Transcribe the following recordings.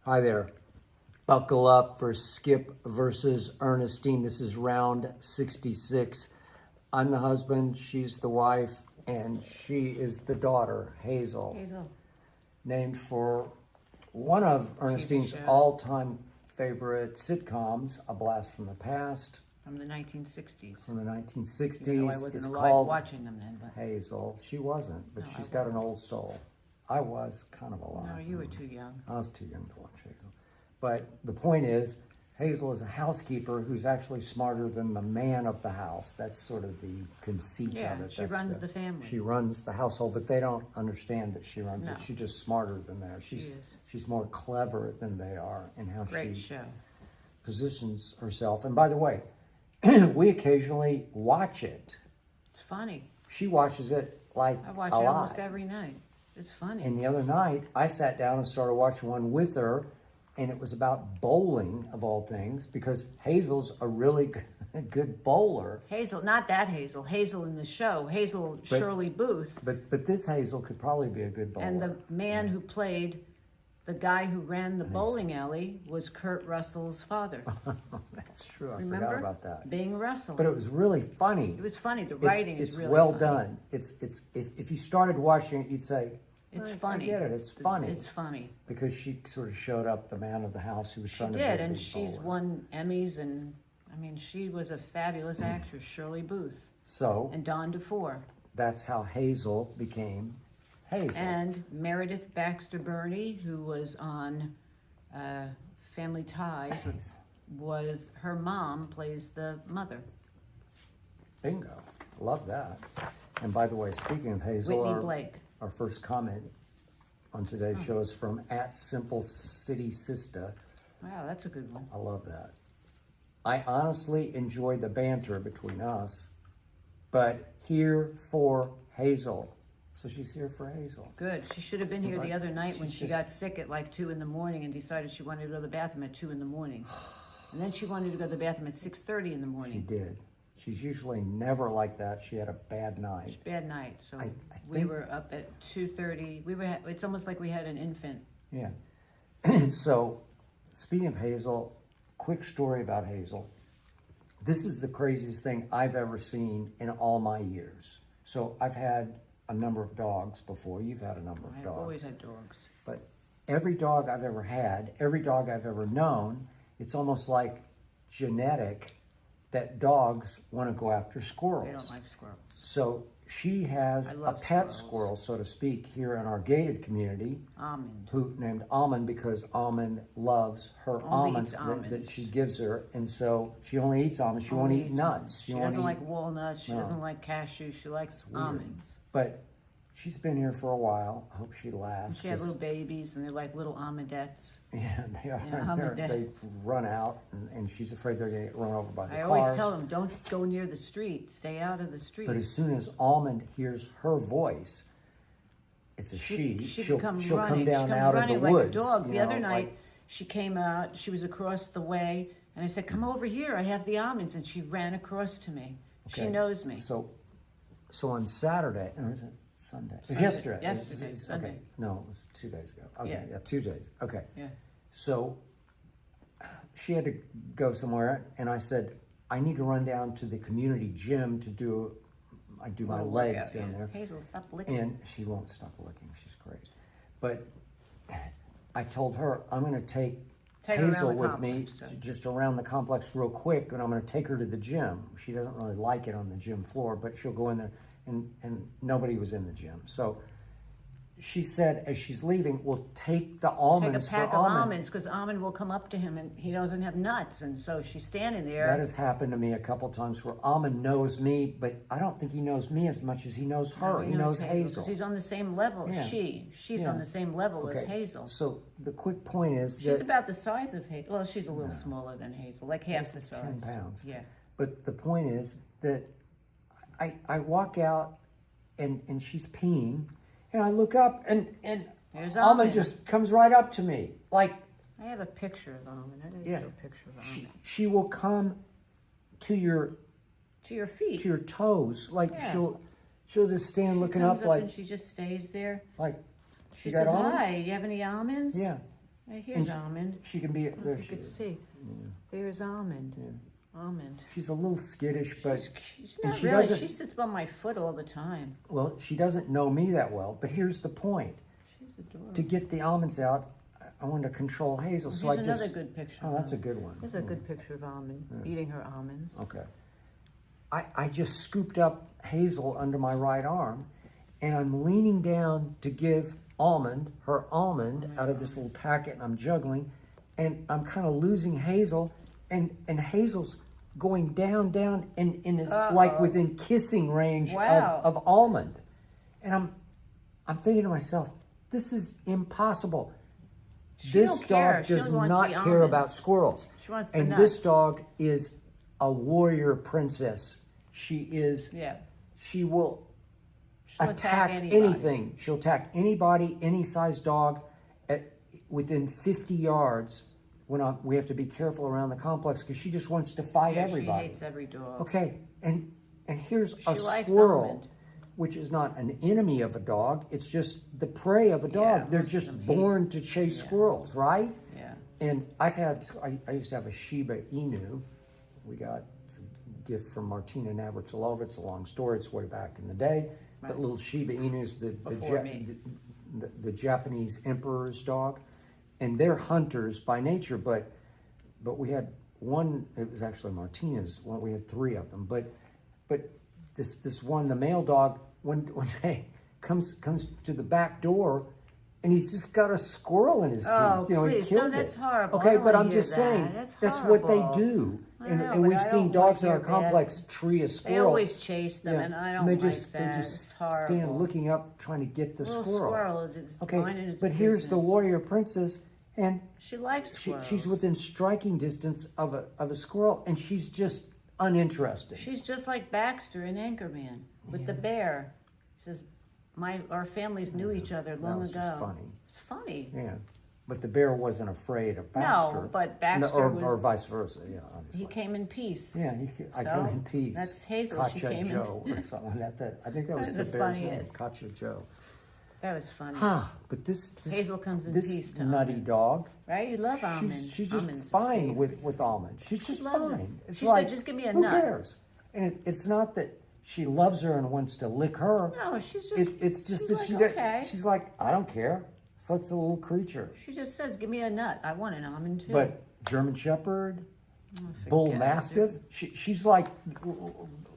Hi there. Buckle up for Skip versus Ernestine. This is round 66. I'm the husband, she's the wife, and she is the daughter, Hazel. Named for one of Ernestine's all-time favorite sitcoms, A Blast from the Past. From the 1960s. From the 1960s. Even though I wasn't it's alive called watching them then. But... Hazel. She wasn't, but she's got an old soul. I was kind of alive. No, you were too young. I was too young to watch Hazel. But the point is, Hazel is a housekeeper who's actually smarter than the man of the house. That's sort of the conceit of it. Yeah, she runs the family. She runs the household, but they don't understand that she runs it. She's just smarter than they are. She's more clever than they are in how she positions herself. And by the way, we occasionally watch it. It's funny. She watches it like I watch it almost every night. It's funny. And the other night, I sat down and started watching one with her, and it was about bowling, of all things, because Hazel's a really good bowler. Hazel, not that Hazel. Hazel in the show. Shirley Booth. But this Hazel could probably be a good bowler. And the man who played the guy who ran the bowling alley was Kurt Russell's father. That's true. I Remember? forgot about that. Bing Russell. But it was really funny. It was funny. The writing is really well funny. done. It's if you started watching it, you'd say, it's funny. I get it. It's funny. It's funny. Because she sort of showed up the man of the house who was trying to be a She did, big and she's bowler. won Emmys, and I mean, she was a fabulous actress, Shirley Booth. So. And Dawn DeFore. That's how Hazel became Hazel. And Meredith Baxter Burney, who was on Family Ties, was her mom, plays the mother. Bingo. Love that. And by the way, speaking of Hazel, Whitney Blake. Our first comment on today's show is from @SimpleCitySista. Wow, that's a good one. I love that. I honestly enjoy the banter between us, but here for Hazel. So she's here for Hazel. Good. She should have been here the other night when she got sick at like 2 in the morning and decided she wanted to go to the bathroom at 2 in the morning. And then she wanted to go to the bathroom at 6:30 in the morning. She did. She's usually never like that. She had a bad night. Bad night. So I we were up at 2:30. It's almost like we had an infant. Yeah. So, speaking of Hazel, quick story about Hazel. This is the craziest thing I've ever seen in all my years. So I've had a number of dogs before. You've had a number of dogs. I've always had dogs. But every dog I've ever had, every dog I've ever known, it's almost like genetic that dogs want to go after squirrels. They don't like squirrels. So she has a pet squirrel, so to speak, here in our gated community. Almond. Named Almond because Almond loves her almonds that she gives her. And so she only eats almonds. She won't eat nuts. She doesn't like walnuts. She doesn't like cashews. She likes almonds. But she's been here for a while. I hope she lasts. And she had little babies, and they're like little almondettes. Yeah, they are. Yeah, they run out, and she's afraid they're going to get run over by the cars. I always tell them, don't go near the street. Stay out of the street. But as soon as Almond hears her voice, it's a she'll come down out of the woods. Like a dog. The other night, she came out. She was across the way, and I said, "Come over here. I have the almonds." And she ran across to me. Okay. She knows me. So on Saturday, or is it Sunday? It was yesterday. Sunday. Okay. No, it was 2 days ago. Okay, yeah 2 days. Okay. Yeah. So she had to go somewhere, and I said, I need to run down to the community gym to do my legs down there. Hazel, stop licking. And she won't stop licking. She's great. But I told her, I'm going to take Hazel with me just around the complex real quick, and I'm going to take her to the gym. She doesn't really like it on the gym floor, but she'll go in there, and nobody was in the gym. So she said, as she's leaving, we'll take the almonds for Almond. Take a pack of almonds, because Almond will come up to him, and he doesn't have nuts, and so she's standing there. That has happened to me a couple times where Almond knows me, but I don't think he knows me as much as he knows her. He knows Hazel. Because he's on the same level as she. She's on the same level as Hazel. So the quick point is she's about the size of Hazel. Well, she's a little smaller than Hazel, like half the size. 10 pounds. Yeah. But the point is that I walk out, and she's peeing, and I look up, and Almond just comes right up to me. Like, I have a picture of Almond. I didn't show a picture of Almond. She will come to your feet, to your toes. Like she'll just stand looking up, like, and she just stays there. Like she says, "Hi, you have any almonds?" Yeah. Here's Almond. She can be, there You she can is. see. There's Almond. Almond. She's a little skittish, but She's and not she really. doesn't, She sits by my foot all the time. well, she doesn't know me that well, but here's the point. She's adorable. To get the almonds out, I wanted to control Hazel, so I Here's just... another good picture. Oh, that's a good one. There's a good picture of Almond eating her almonds. Okay. I just scooped up Hazel under my right arm, and I'm leaning down to give her almond out of this little packet, and I'm juggling, and I'm kind of losing Hazel, and Hazel's going down, and is like within kissing range of almond. And I'm thinking to myself, this is impossible. This dog does not care about squirrels. She wants the And nuts. this dog is a warrior princess. She is, Yeah. she will She'll attack anybody. anything. She'll attack anybody, any size dog within 50 yards when we have to be careful around the complex because she just wants to fight everybody. She hates every dog. Okay, and here's a likes squirrel, almond. which is not an enemy of a dog. It's just the prey of a dog. Yeah, They're most of just them hate. born to chase squirrels, right? Yeah. And I used to have a Shiba Inu. We got a gift from Martina Navratilova. It's a long story. It's way back in the day. But little Shiba Inu is the Japanese emperor's dog. And they're hunters by nature, but we had one, it was actually Martina's, we had 3 of them. But this one, the male dog, one day comes to the back door, and he's just got a squirrel in his teeth. Oh, He please. killed No, that's it. horrible. I Okay, don't but wanna I'm hear just that. saying, That's what they horrible. do. I And, know, and but we've I seen don't dogs in wanna our hear that. complex tree a They squirrel. always chase them, and I don't they like just, that. They just It's horrible. stand looking up, trying to get the Little squirrel. squirrel is Okay, minding its but here's the business. warrior princess, and She likes squirrels. she's within striking distance of a squirrel, and she's just uninterested. She's just like Baxter in Anchorman with the bear. She says, our families knew each other long was ago. just funny. It's funny. Yeah, but the bear wasn't afraid of Baxter. No, but Baxter or vice versa. Yeah, obviously. He came in peace. Yeah, I So, come in peace. that's Hazel. She Kacha came in- Joe or something like that. I think that was That's the the bear's name, funniest. Kacha Joe. That was funny. But this Hazel comes in this peace to nutty Almond. dog. Right? You love almond. She's just Almond's a fine favorite. with almond. She's just loves fine. it. It's She like, said, "Just give me a who nut." cares? And it's not that she loves her and wants to lick her. No, she's just. It's just she's that like, okay. she's like, I don't care. So it's a little creature. She just says, "Give me a nut. I want an almond too." But German Shepherd, forget Bull it. Mastiff, she's like,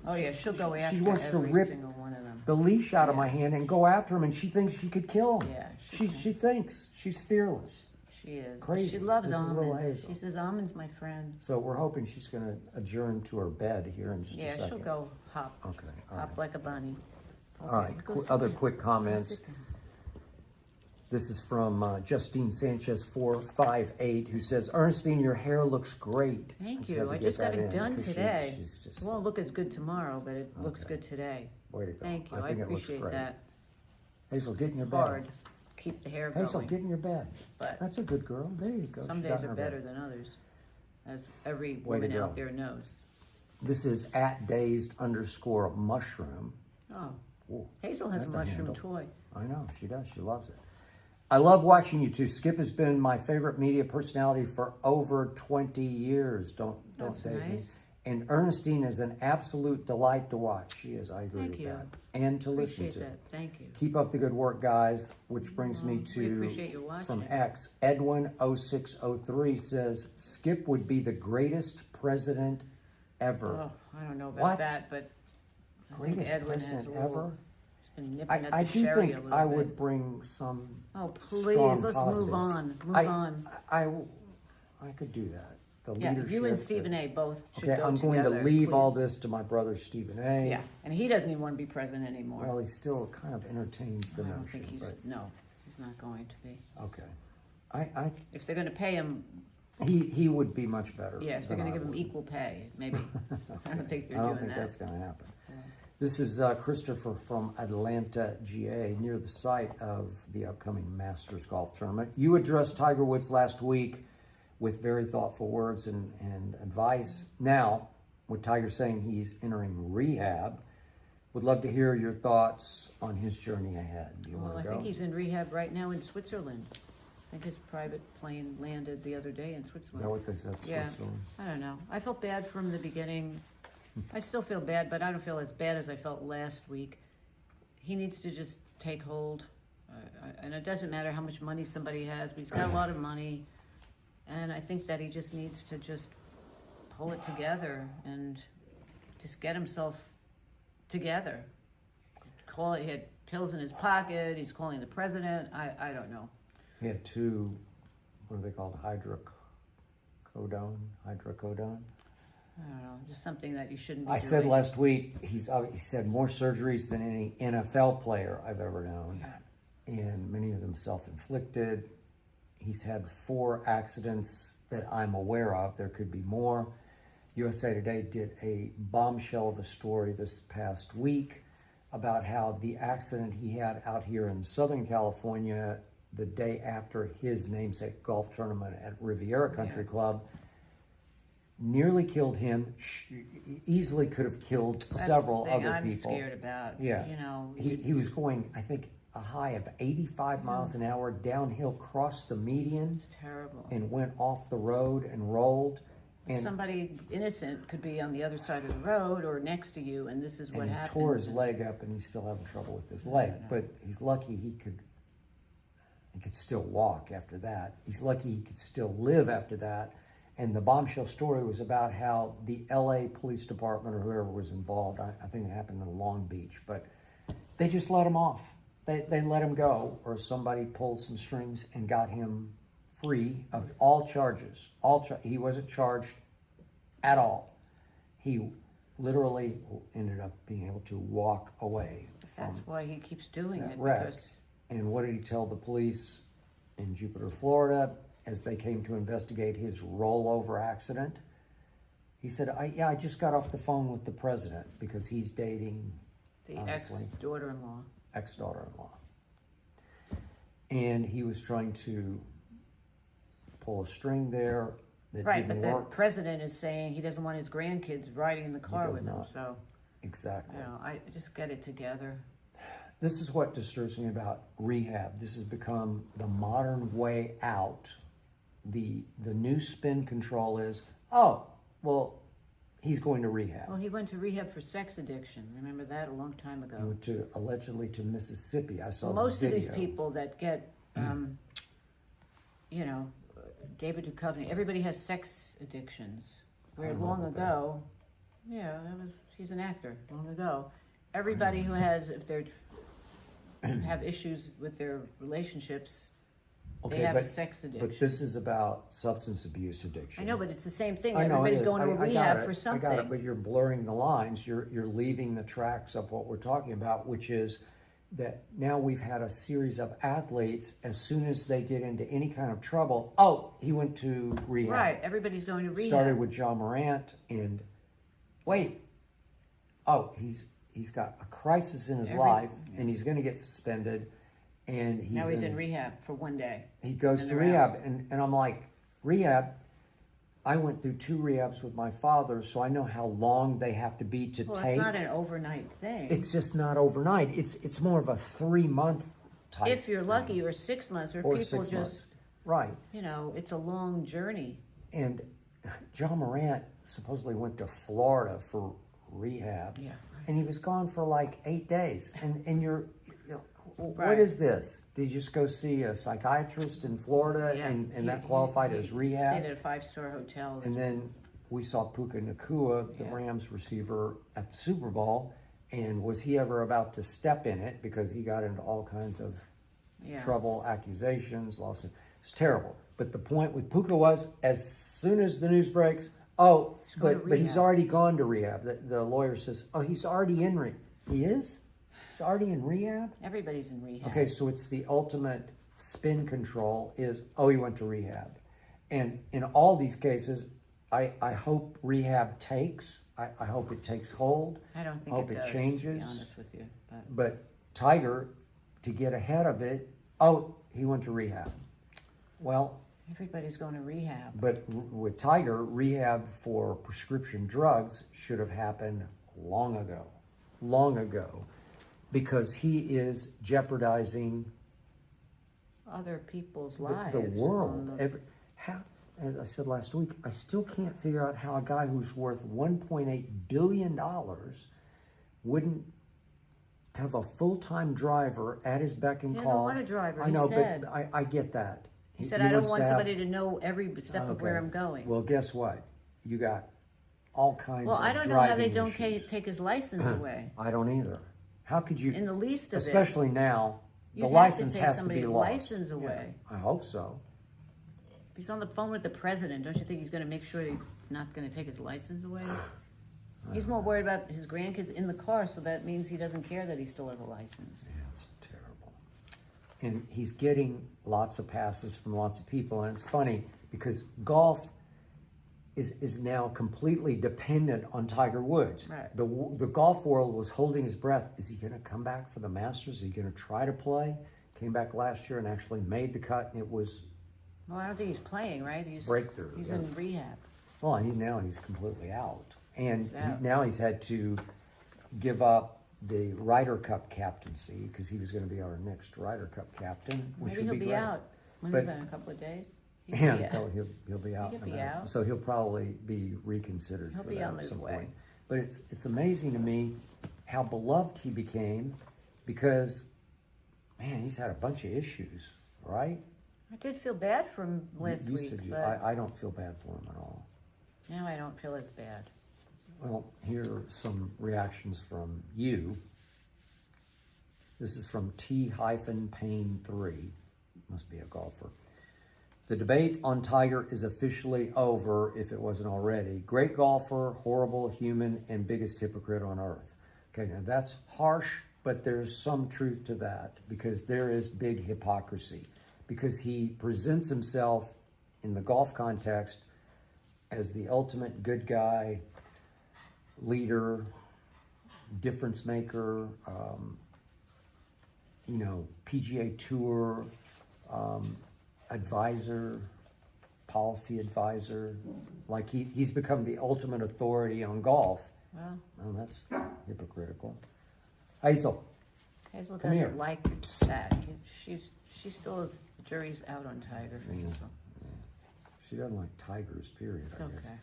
Oh yeah, she'll go after she wants to every rip single one of them. the leash out of my hand and go after him, and she thinks she could kill him. Yeah, she thinks she's fearless. She is. Crazy. She loves This is little almond. Hazel. She says almond's my friend. So we're hoping she's going to adjourn to her bed here in just a Yeah, second. she'll go hop. Okay, all Hop right. like a bunny. All right, other quick comments. This is from Justine Sanchez 458, who says, Ernestine, your hair looks great. Thank had to you. I get just got that it in done because today. she's just, It won't look as good tomorrow, but it looks good today. way to go. Thank you. I think it looks appreciate great. that. Hazel, get in your It's bed. hard to keep the hair Hazel, going. get in your bed. But That's a good girl. There you go. some She got days in are her bed. better than others, as every Way to woman out go. there knows. This is @dazed_mushroom. Oh, Ooh, Hazel has that's a a mushroom handle. toy. I know, she does. She loves it. I love watching you two. Skip has been my favorite media personality for over 20 years. Don't That's date me. nice. And Ernestine is an absolute delight to watch. She is. I agree Thank with you. that. And to listen Appreciate to. that. Thank you. Keep up the good work, guys. Which brings me We to appreciate you watching. from X. Edwin0603 says Skip would be the greatest president ever. Oh, I don't know about What? that, but I think Greatest Edwin president has a little, ever. he's been nipping at I the do sherry think a little I bit. would bring some Oh, strong please, let's positives. move on. Move on. I could do that. The Yeah, leadership. you and Stephen A. both should Okay, go I'm going together, to leave all please. this to my brother Stephen A. Yeah, and he doesn't even want to be president anymore. Well, he still kind of entertains the I don't notion, think he's, but no, he's not going to be. okay. I If they're going to pay him, he would be much better. yeah, if they're than going to I give him would. equal pay, maybe. I don't think they're I don't doing think that. that's going to happen. This is Christopher from Atlanta, GA, near the site of the upcoming Masters Golf Tournament. You addressed Tiger Woods last week with very thoughtful words and advice. Now, with Tiger saying he's entering rehab, would love to hear your thoughts on his journey ahead. Do you Well, want I to go? think he's in rehab right now in Switzerland. I think his private plane landed the other day in Is Switzerland. that what they said, Yeah. Switzerland? I don't know. I felt bad from the beginning. I still feel bad, but I don't feel as bad as I felt last week. He needs to just take hold. And it doesn't matter how much money somebody has, but he's got a lot of money. And I think that he just needs to just pull it together and just get himself together. He had pills in his pocket. He's calling the president. I don't know. He had two, what are they called, hydrocodone? I don't know. Just something that you shouldn't be I doing. said last week, he said more surgeries than any NFL player I've ever known. And many of them self-inflicted. He's had 4 accidents that I'm aware of. There could be more. USA Today did a bombshell of a story this past week about how the accident he had out here in Southern California the day after his namesake golf tournament at Riviera Country Club nearly killed him, easily could have killed several That's the thing other I'm people. scared about. Yeah. You know, He was going, I think, a high of 85 miles an hour downhill, crossed the median, it's terrible. and went off the road and rolled. And, Somebody innocent could be on the other side of the road or next to you, and this is what and he happens. tore his leg up, and he's still having trouble with his leg. But he's lucky he could still walk after that. He's lucky he could still live after that. And the bombshell story was about how the LA Police Department or whoever was involved, I think it happened in Long Beach, but they just let him off. They let him go, or somebody pulled some strings and got him free of all charges. He wasn't charged at all. He literally ended up being able to walk away. That's why he keeps doing it. wreck. Because And what did he tell the police in Jupiter, Florida, as they came to investigate his rollover accident? He said, I just got off the phone with the president because he's dating the honestly, ex-daughter-in-law. ex-daughter-in-law. And he was trying to pull a string there that Right, didn't but the work. president is saying he doesn't want his grandkids riding in the car does with him. not. So, Exactly. you know, I just get it together. This is what disturbs me about rehab. This has become the modern way out. The new spin control is, oh, well, he's going to rehab. Well, he went to rehab for sex addiction. Remember that a long time He ago. went allegedly to Mississippi. I saw Most the of video. these people that get, you know, David Duchovny, everybody has sex addictions. Where don't know long about that. ago, he's an actor long ago. Everybody who has, if they have issues with their relationships, they have a sex addiction. But this is about substance abuse addiction. I know, but it's the same thing. I know it Everybody's is. going to a I got rehab it. for something. I got it, but you're blurring the lines. You're leaving the tracks of what we're talking about, which is that now we've had a series of athletes, as soon as they get into any kind of trouble, oh, he went to rehab. Right, everybody's going to rehab. Started with John Morant, and wait, oh, he's got a crisis in his life, and he's going to get suspended, and Now he's in rehab for one day. he goes And to they're rehab, and I'm like, rehab? I went through 2 rehabs with my father, so I know how long they have to be to Well, take. it's not an overnight thing. It's just not overnight. It's more of a 3-month type. If you're lucky, or 6 months, or or people 6 just, months. Right. you know, it's a long journey. And John Morant supposedly went to Florida for rehab. Yeah. And he was gone for like 8 days. And you're what Right. is this? Did you just go see a psychiatrist in Florida Yeah. and that qualified as rehab? Stayed at a 5-star hotel. And then we saw Puka Nakua, the Yeah. Rams receiver, at the Super Bowl. And was he ever about to step in it? Because he got into all kinds of trouble, accusations, lawsuits. It's terrible. But the point with Puka was, as soon as the news breaks, oh, but he's rehab. already gone to rehab. The lawyer says, oh, he's already in rehab. He is? He's already in rehab? Everybody's in rehab. Okay, so it's the ultimate spin control is, oh, he went to rehab. And in all these cases, I hope rehab takes. I hope it takes hold. I don't think hope it does, changes. to be honest with you. But Tiger, to get ahead of it, oh, he went to rehab. Well, Everybody's going to rehab. but with Tiger, rehab for prescription drugs should have happened long ago, because he is jeopardizing other people's lives. The world. As I said last week, I still can't figure out how a guy who's worth $1.8 billion wouldn't have a full-time driver at his beck and He call. doesn't want a driver. I know, he said. but I get that. He said, I don't wants want to have- somebody to know every step of where I'm going. Well, guess what? You got all kinds Well, of I don't know how they driving don't issues. take his license away. I don't either. How could you? In the least of especially now, it. the You'd license have to take has to be somebody's lost. license away. I hope so. If he's on the phone with the president, don't you think he's going to make sure he's not going to take his license away? He's more worried about his grandkids in the car, so that means he doesn't care that he still has a license. Yeah, it's terrible. And he's getting lots of passes from lots of people, and it's funny because golf is now completely dependent on Tiger Woods. Right. The golf world was holding his breath. Is he going to come back for the Masters? Is he going to try to play? Came back last year and actually made the cut, and it was Well, I don't think he's playing, right? He's breakthrough. He's yeah. in rehab. Well, he's completely out, and He's out. now he's had to give up the Ryder Cup captaincy because he was going to be our next Ryder Cup captain, which Maybe would he'll be great. out. When But- is that? In a couple of days? Yeah, Yeah. he'll be out. He'll in a be minute. out. So he'll probably be reconsidered He'll for be that on at his some way. point. But it's amazing to me how beloved he became because, man, he's had a bunch of issues, right? I did feel bad for him last You week, said but I don't feel bad for him at all. now I don't feel as bad. Well, here are some reactions from you. This is from T-Pain3. Must be a golfer. The debate on Tiger is officially over, if it wasn't already. Great golfer, horrible human, and biggest hypocrite on earth. Okay, now that's harsh, but there's some truth to that because there is big hypocrisy. Because he presents himself in the golf context as the ultimate good guy, leader, difference maker, PGA Tour, advisor, policy advisor. Like he's become the ultimate authority on golf. Well, Well, that's hypocritical. Hazel, Hazel Come doesn't here. like that. She still is. The jury's out on Tiger for Hazel. she doesn't like tigers, period, It's I guess. okay.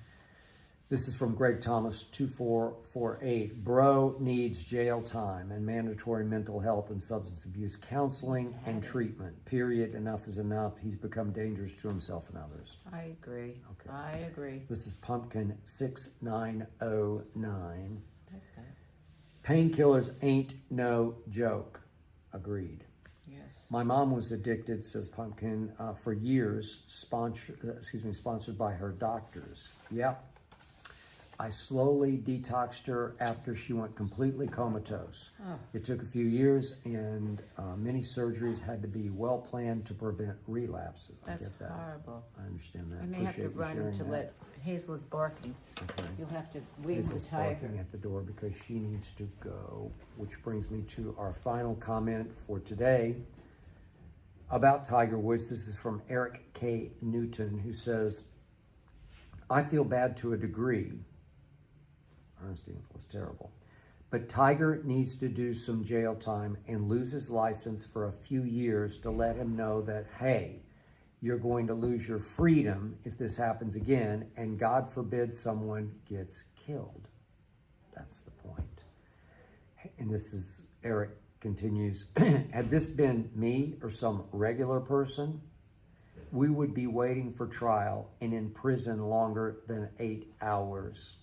This is from Greg Thomas, 2448. Bro needs jail time and mandatory mental health and substance abuse counseling and treatment. Period. Enough is enough. He's become dangerous to himself and others. I agree. Okay. I agree. This is Pumpkin 6909. Okay. Painkillers ain't no joke. Agreed. Yes. My mom was addicted, says Pumpkin, for years, sponsored by her doctors. Yep. I slowly detoxed her after she went completely comatose. Oh. It took a few years, and many surgeries had to be well planned to prevent relapses. I That's get that. horrible. I understand that. I may have to Appreciate you run sharing to that. let Hazel is barking. Okay. You'll have to wave the Hazel's tiger. barking at the door because she needs to go, which brings me to our final comment for today about Tiger Woods. This is from Eric K. Newton, who says, I feel bad to a degree. Ernestine feels terrible. But Tiger needs to do some jail time and lose his license for a few years to let him know that, hey, you're going to lose your freedom if this happens again, and God forbid someone gets killed. That's the point. And this is, Eric continues, had this been me or some regular person, we would be waiting for trial and in prison longer than 8 hours.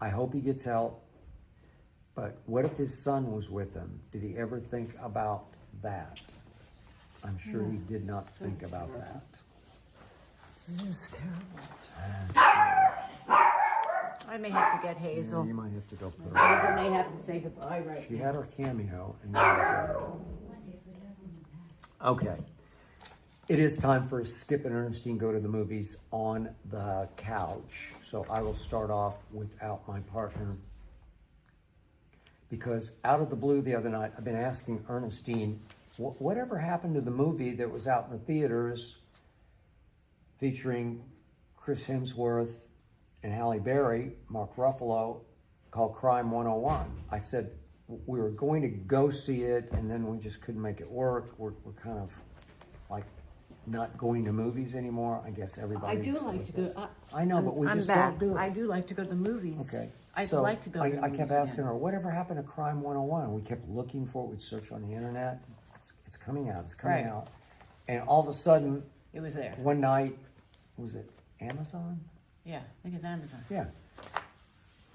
I hope he gets help, but what if his son was with him? Did he ever think about that? I'm sure he did not think about that. It is terrible. I may have to get Hazel. Yeah, you might have to go put her. Hazel may have to say goodbye right She now. had her cameo. And now okay. It is time for Skip and Ernestine go to the movies on the couch. So I will start off without my partner. Because out of the blue the other night, I've been asking Ernestine, whatever happened to the movie that was out in the theaters featuring Chris Hemsworth and Halle Berry, Mark Ruffalo, called Crime 101? I said, we were going to go see it, and then we just couldn't make it work. We're kind of like not going to movies anymore. I guess I everybody's. do like to go. I know, but we I'm just back. don't do it. I do like to go to the movies. Okay. I'd So like to go to the I movies kept asking again. her, whatever happened to Crime 101? We kept looking for it. We'd search on the internet. It's coming out. It's coming Right. out. And all of a sudden, It was there. one night, was it Amazon? Yeah, I think it's Amazon. Yeah.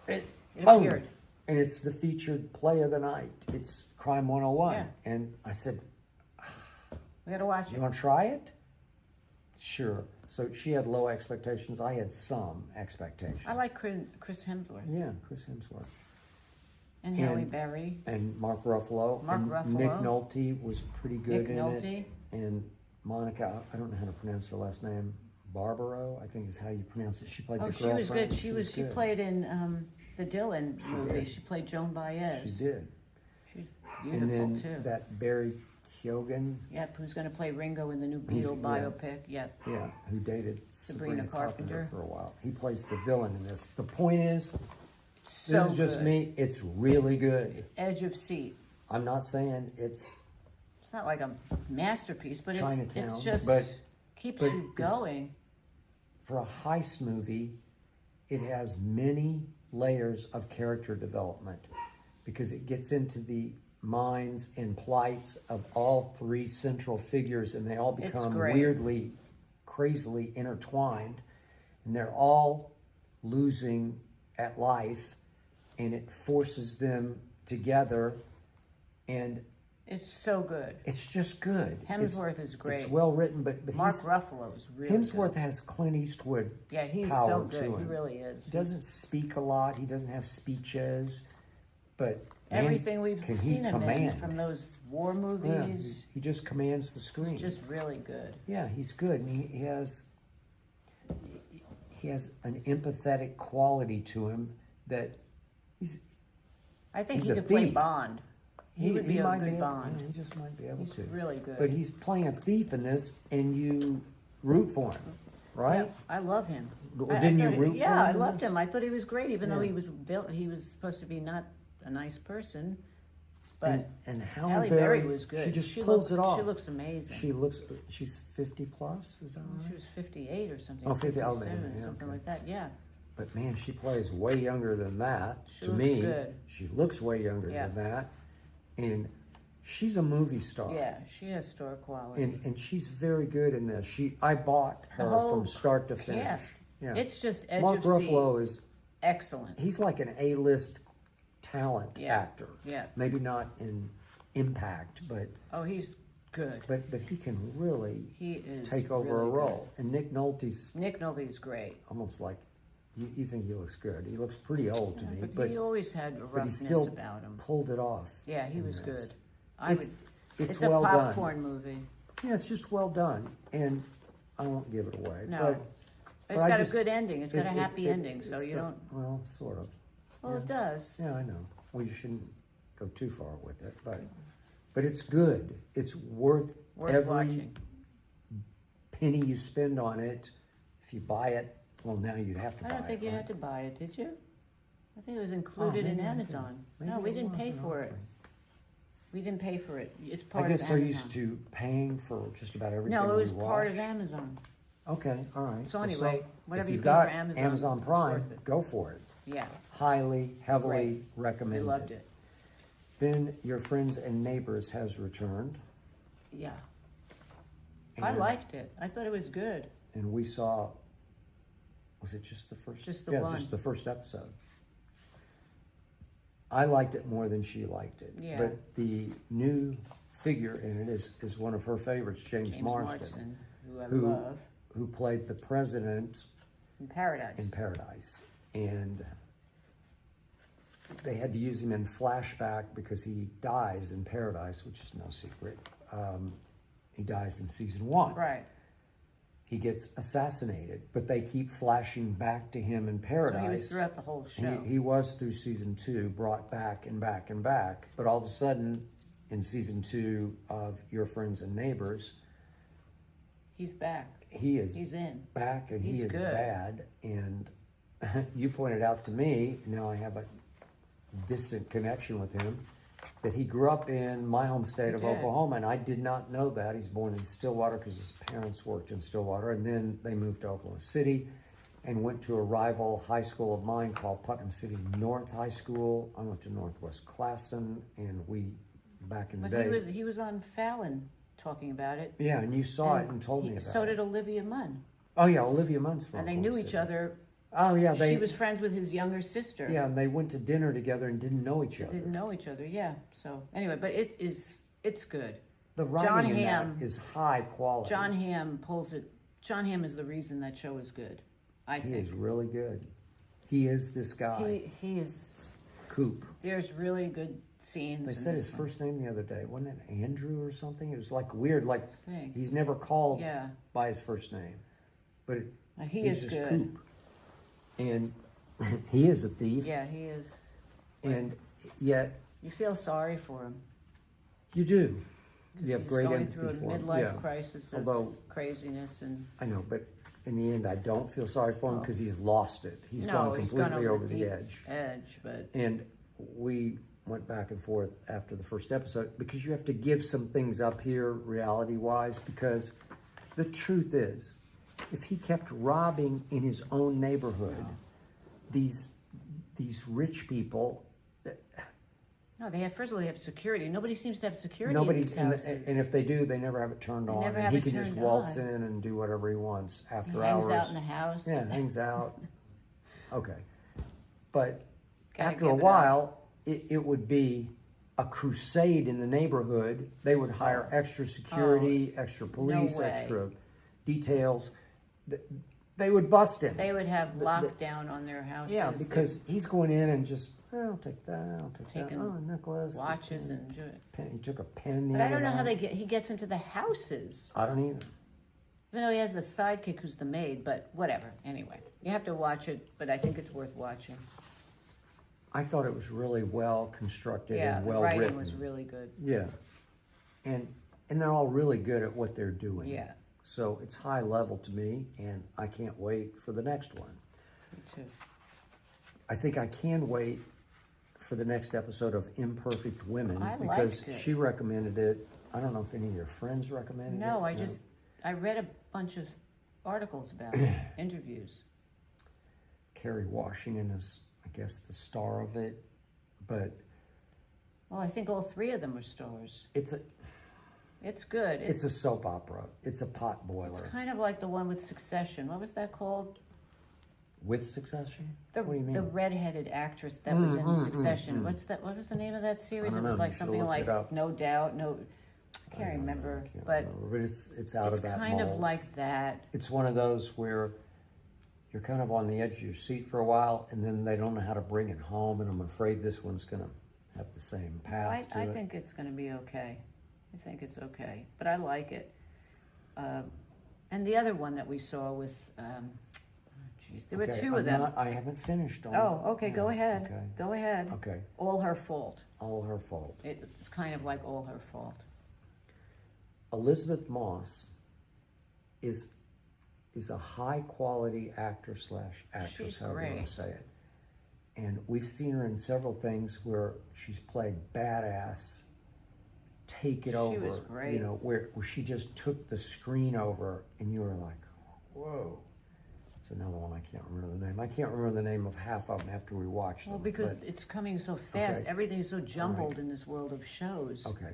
It It appeared. And it's the featured play of the night. It's Crime 101. Yeah. And I said, We got to watch you it. want to try it? Sure. So she had low expectations. I had some expectations. I like Chris Hemsworth Yeah, Chris Hemsworth. and Halle Berry. And Mark Ruffalo. Mark and Ruffalo. Nick Nolte was pretty good Nick in Nolte. it. And Monica, I don't know how to pronounce her last name. Barbaro, I think is how you pronounce it. She played Oh, the she girlfriend. was good. She good. played in the Dylan movie. did. She played Joan Baez. She did. She's And beautiful then too. that Barry Keoghan, Yep, who's going to play Ringo in the new He's- Beatle yeah. biopic? Yep. yeah, who dated Sabrina Sabrina Carpenter Carpenter. for a while. He plays the villain in this. The point is, So this is just good. me. It's really good. Edge of Seat. I'm not saying it's It's not like a masterpiece, but Chinatown, it's just but keeps but you it's- going. for a heist movie. It has many layers of character development because it gets into the minds and plights of all three central figures, and they all It's become great. weirdly, crazily intertwined, and they're all losing at life, and it forces them together, and It's so good. it's just good. Hemsworth is great. It's well written, but Mark he's, Ruffalo is really Hemsworth good. has Clint Eastwood Yeah, he's power so to good. He him. really is. He doesn't speak a lot. He doesn't have speeches, but man, Everything we've can he seen him in command? from those war Yeah, movies, he just commands the screen. is just really good. Yeah, he's good, and he has an empathetic quality to him that I think He's he a could play thief. Bond. He would be a might good able- Bond. yeah, he just might be able He's to. really good. But he's playing a thief in this, and you root for him, right? Yeah, I love him. Well, I didn't you thought root for Yeah, I him in loved this? him. I thought he was great, even though Yeah. he was built. He was supposed to be not a nice person, but And Halle Halle Berry Berry was good. She just pulls it off. She looks amazing. She's 50 plus, is that right? She was 58 or something. Oh, 50, oh, 57, man, yeah, something okay. like that. Yeah. But man, she plays way younger than that. She to looks me, good. she looks way younger Yeah. than that, and she's a movie star. Yeah, she has star quality. And she's very good in this. I bought her whole from start to finish. cast. Yeah. It's just Edge Mark of Ruffalo is Seat. Excellent. he's like an A-list talent Yeah. actor. Yeah. Maybe not in impact, but Oh, he's good. he can really He is take over really a role. And Nick Nolte's good. Nick Nolte is great. almost like you think he looks good. He looks pretty old to me, But he always had a but he roughness still about him. pulled it off. Yeah, he in was good. this. It's It's a well done. popcorn movie. Yeah, it's just well done, and I won't give it away. No. It's I got just- a good ending. It's got a it- happy it- ending, so it's you got- don't. Well, sort of. Well, it does. Yeah, I know. Well, you shouldn't go too far with it, but it's good. It's worth every Watching. penny you spend on it. If you buy it, well, now you'd have to buy I it. don't think you right? had to buy it, did you? I think it was included in maybe I did. Amazon. Maybe No, we it didn't was pay an for it. offering. We didn't pay for it. It's part I guess of they're Amazon. used to paying for just about everything. No, it was we part watch. of Amazon. Okay, all right. So Well, anyway, whatever if you you've pay for got Amazon, it's Prime, worth it. go for it. Yeah, Highly, heavily Great. we recommended. loved it. Then Your Friends and Neighbors has returned. Yeah, I and- liked it. I thought it was good. And we saw, was it just the first? Just the yeah, one. just the first episode. I liked it more than she liked it. Yeah. But the new figure in it is one of her favorites, James Marsden, who I who- love, who played the president in Paradise. in Paradise. And they had to use him in flashback because he dies in Paradise, which is no secret. He dies in season 1. Right. He gets assassinated, but they keep flashing back to him in So Paradise. he was throughout the whole show. He was through season 2, brought back and back and back. But all of a sudden, in season 2 of Your Friends and Neighbors, He's back. he's in. back and he He's is good. bad. And you pointed out to me, now I have a distant connection with him. that he grew up in my home state of did. Oklahoma, and I did not know that. He's born in Stillwater because his parents worked in Stillwater, and then they moved to Oklahoma City and went to a rival high school of mine called Putnam City North High School. I went to Northwest Classen, and we, back in the But day. he was on Fallon talking about it. Yeah, and you saw it and told me about So it. did Olivia Munn. Oh, yeah, Olivia Munn's from And they Oklahoma knew each City. other. Oh, yeah, She was friends with his younger sister. Yeah, and they went to dinner together and didn't know each other. Didn't know each other, yeah. So anyway, but it's good. The writing in that is high quality. John Hamm pulls it. John Hamm is the reason that show is good. I He think. is really good. He is this guy. He is. Coop. There's really good scenes. They in said this his one. first name the other day. Wasn't it Andrew or something? It was like weird. Like Thing. he's never called Yeah. by his first name. But He he's is just good. Coop. And he is a thief. Yeah, he is. And yet You feel sorry for him. you do. You have He's great going empathy through a for him. midlife Yeah. crisis of Although craziness and. I know, but in the end, I don't feel sorry for him because he's lost it. He's gone completely over the edge. But And we went back and forth after the first episode because you have to give some things up here, reality-wise, because the truth is, if he kept robbing in his own neighborhood, these rich people, no, they have. First of all, they have security. Nobody seems to have security in nobody's these and, houses. and if they do, they never have it turned on. never And have he it can just turned waltz on. in and do whatever he wants after he hours. hangs out in the house. Yeah, hangs out. Okay. But Gotta after a give it while, it would be a crusade in the neighborhood. They would hire extra security, extra police, way. extra details. They would bust him. They would have lockdown on their houses. Yeah, because he's going in and just, I'll take that, I'll take Taking that. Oh, Nicholas. this watches pen. and. He took a pen the But I other don't know how night. he gets into the houses. I don't either. Even though he has the sidekick who's the maid, but whatever. Anyway, you have to watch it, but I think it's worth watching. I thought it was really well constructed Yeah, and the well writing written. was really good. Yeah, and they're all really good at what they're doing. Yeah. So it's high level to me, and I can't wait for the next one. Me too. I think I can wait for the next episode of Imperfect Women I because liked it. she recommended it. I don't know if any of your friends recommended it. No, I read a bunch of articles about it, interviews. Kerry Washington is, I guess, the star of it, but Well, I think all three of them are stars. it's good. a soap opera. It's a pot boiler. It's kind of like the one with Succession. What was that called? With Succession? The, What do you mean? the redheaded actress that was in Succession. What was the name of that series? I It don't was know. like You should something look like it up. No Doubt. I can't remember. But But it's out it's of that kind mold. of like that. It's one of those where you're kind of on the edge of your seat for a while, and then they don't know how to bring it home, and I'm afraid this one's going to have the same path I to it. think it's going to be okay. I think it's okay, but I like it. And the other one that we saw with, there were Okay, two of them. I haven't finished on Oh, okay, go ahead. Okay. Go ahead. Okay. All Her Fault. All her fault. It's kind of like All Her Fault. Elizabeth Moss is a high quality actor / actress, She's however you want great. to say it. And we've seen her in several things where she's played badass, take it She over. was great. You know, where she just took the screen over, and you were like, whoa. It's another one I can't remember the name. I can't remember the name of half of them after we watched them. Well, because but- it's coming so fast. Okay. Everything is so jumbled in this world of shows. Okay.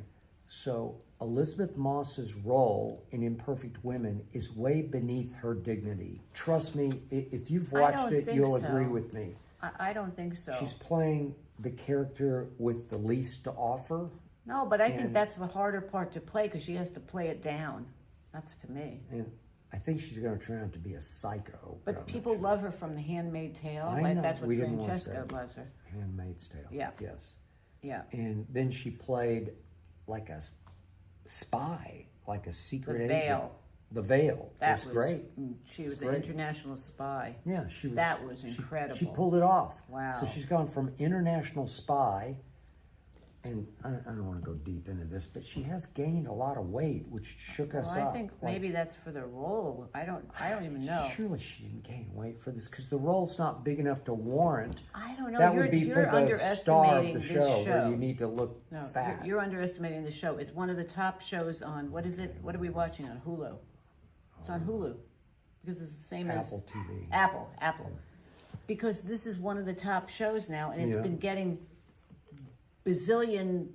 So Elizabeth Moss's role in Imperfect Women is way beneath her dignity. Trust me, if you've I watched don't it, think you'll so. agree with me. I don't think so. She's playing the character with the least to offer. No, but I think And- that's the harder part to play because she has to play it down. That's to me. And I think she's going to turn out to be a psycho. But I'm not people sure. love her from The Handmaid's Tale. I Like, know. that's what We didn't watch Francesca that. loves her. Handmaid's Tale. Yeah. Yes. Yeah. And then she played like a spy, like a secret The agent. Veil. The Veil. That was great. She was great. an international spy. Yeah, she was. That was incredible. She pulled it off. Wow. So she's gone from international spy and I don't want to go deep into this, but she has gained a lot of weight, which shook us Well, up. I think maybe that's for the role. I don't even know. Surely she didn't gain weight for this because the role's not big enough to warrant. I don't know. That would be you're for the star of the this show where you need to look No, fat. you're underestimating the show. It's one of the top shows on, what is it? What are we watching on Hulu? It's on Hulu. Because it's the same as... Apple TV. Apple. Because this is one of the top shows now, and it's been getting bazillion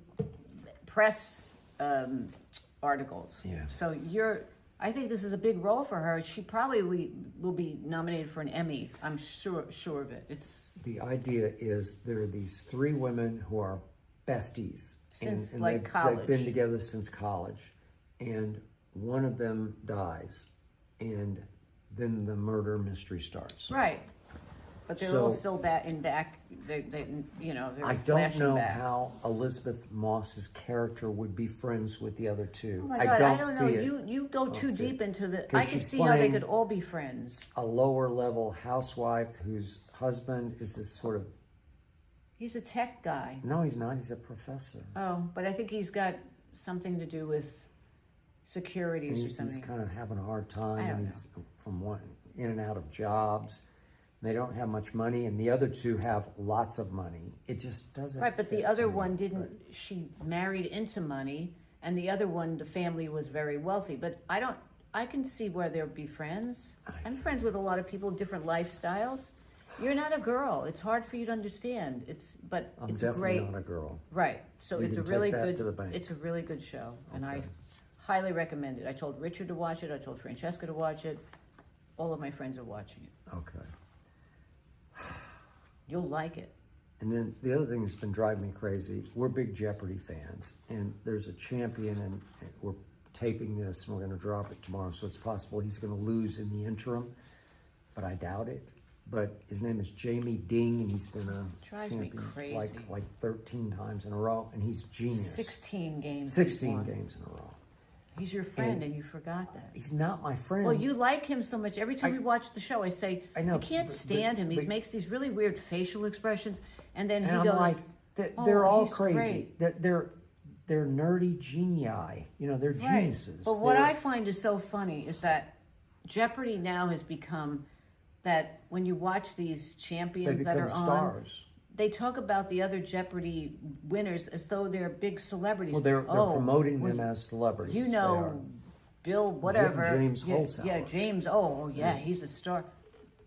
press articles. Yeah. So I think this is a big role for her. She probably will be nominated for an Emmy. I'm sure of it. It's The idea is there are these three women who are besties. Since, and like, college. They've been together since college. And one of them dies. And then the murder mystery starts. right. But they're all still back. They're I don't flashing know back. how Elizabeth Moss's character would be friends with the other two. Oh my I God, don't I don't see know. it. You go too see deep into the. 'Cause I can she's see how they playing- could all be friends. A lower level housewife whose husband is this sort of, He's a tech guy. no, he's not, he's a professor. Oh, but I think he's got something to do with securities or He's something. kind of having a hard time. I don't and he's from one in and out of jobs. They don't have much money, and the other two have lots of money. It just doesn't. Right, but the fit other to me, one didn't. She married into money, and the other one, the family was very wealthy. But I can see where they'll be friends. I'm friends with a lot of people, different lifestyles. You're not a girl. It's hard for you to understand. I'm it's definitely great. not a girl. Right. So You it's a can take really that good. to the bank. It's a really good show, and I highly recommend it. I told Richard to watch it. I told Francesca to watch it. All of my friends are watching it. Okay. You'll like it. And then the other thing that's been driving me crazy, we're big Jeopardy fans, and there's a champion, and we're taping this, and we're going to drop it tomorrow, so it's possible he's going to lose in the interim, but I doubt it. But his name is Jamie Ding, and he's been a Drives me champion crazy. like 13 times in a row, and he's genius. 16 games. 16 won. games in a row. He's your friend, and you forgot that. He's not my friend. Well, you like him so much. Every time we watch the show, I say, I know, I can't but- stand him. He but- makes these really weird facial expressions, and then and he I'm goes, like, they're all he's crazy. great. They're nerdy genii. They're Right. geniuses. But what They're- I find is so funny is that Jeopardy now has become that when you watch these they champions that become are on, stars. they talk about the other Jeopardy winners as though they're big celebrities. Well, they're promoting them as celebrities. You They know, are. Bill, whatever. James Yeah, Holzhauer. Yeah, James. Oh, yeah, he's a star.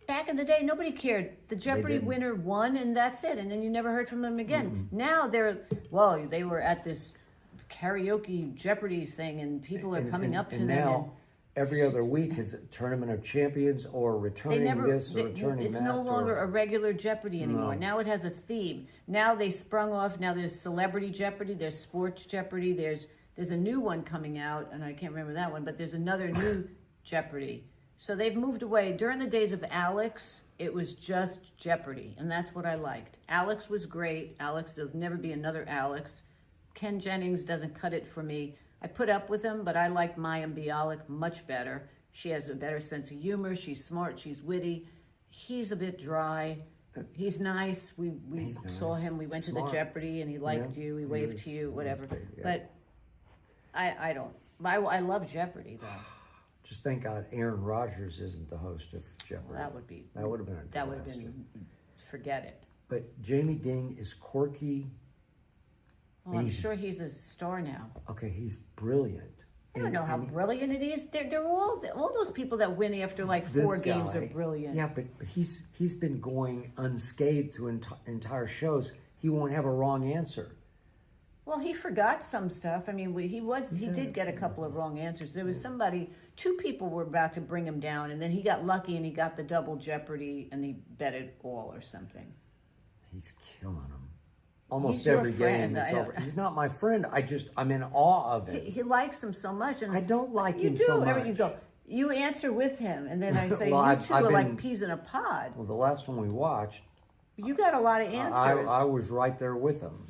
Back in the day, nobody cared. The Jeopardy didn't. winner won, and that's it. And then you never heard from them again. Now they were at this karaoke Jeopardy thing, and people are coming up to and them. now, every other week is a tournament of champions or They returning never. this or returning it's that. no longer or, a regular Jeopardy anymore. No. Now it has a theme. Now they sprung off. Now there's Celebrity Jeopardy. There's Sports Jeopardy. There's a new one coming out, and I can't remember that one. But there's another new Jeopardy. So they've moved away. During the days of Alex, it was just Jeopardy, and that's what I liked. Alex was great. There'll never be another Alex. Ken Jennings doesn't cut it for me. I put up with him, but I like Maya Bialik much better. She has a better sense of humor. She's smart. She's witty. He's a bit dry. He's nice. We saw nice. him. We went to Smart. the Jeopardy, and he liked Yeah, you. He he waved was- to you, whatever. he was big, yeah. But I don't. I love Jeopardy, though. Just thank God Aaron Rodgers isn't the host of Jeopardy. That would be. That would have been a disaster. That would have been. Forget it. But Jamie Ding is quirky. Well, I'm sure he's a star now. Okay, he's brilliant. I don't know how brilliant it is. They're all those people that win after like This 4 games guy- are brilliant. Yeah, but he's been going unscathed through entire shows. He won't have a wrong answer. Well, he forgot some stuff. I mean, he did get a couple of wrong answers. There was two people were about to bring him down, and then he got lucky and he got the double Jeopardy and he bet it all or something. He's killing him. Almost He's your every friend. game. It's I over. know. He's not my friend. I'm in awe of him. He likes him so much, and I don't like you him do. so Every- You much. go. You answer with him, and then I say, Well, you I've 2 are been- like peas in a pod. Well, the last one we watched, You got a lot of answers. I was right there with him.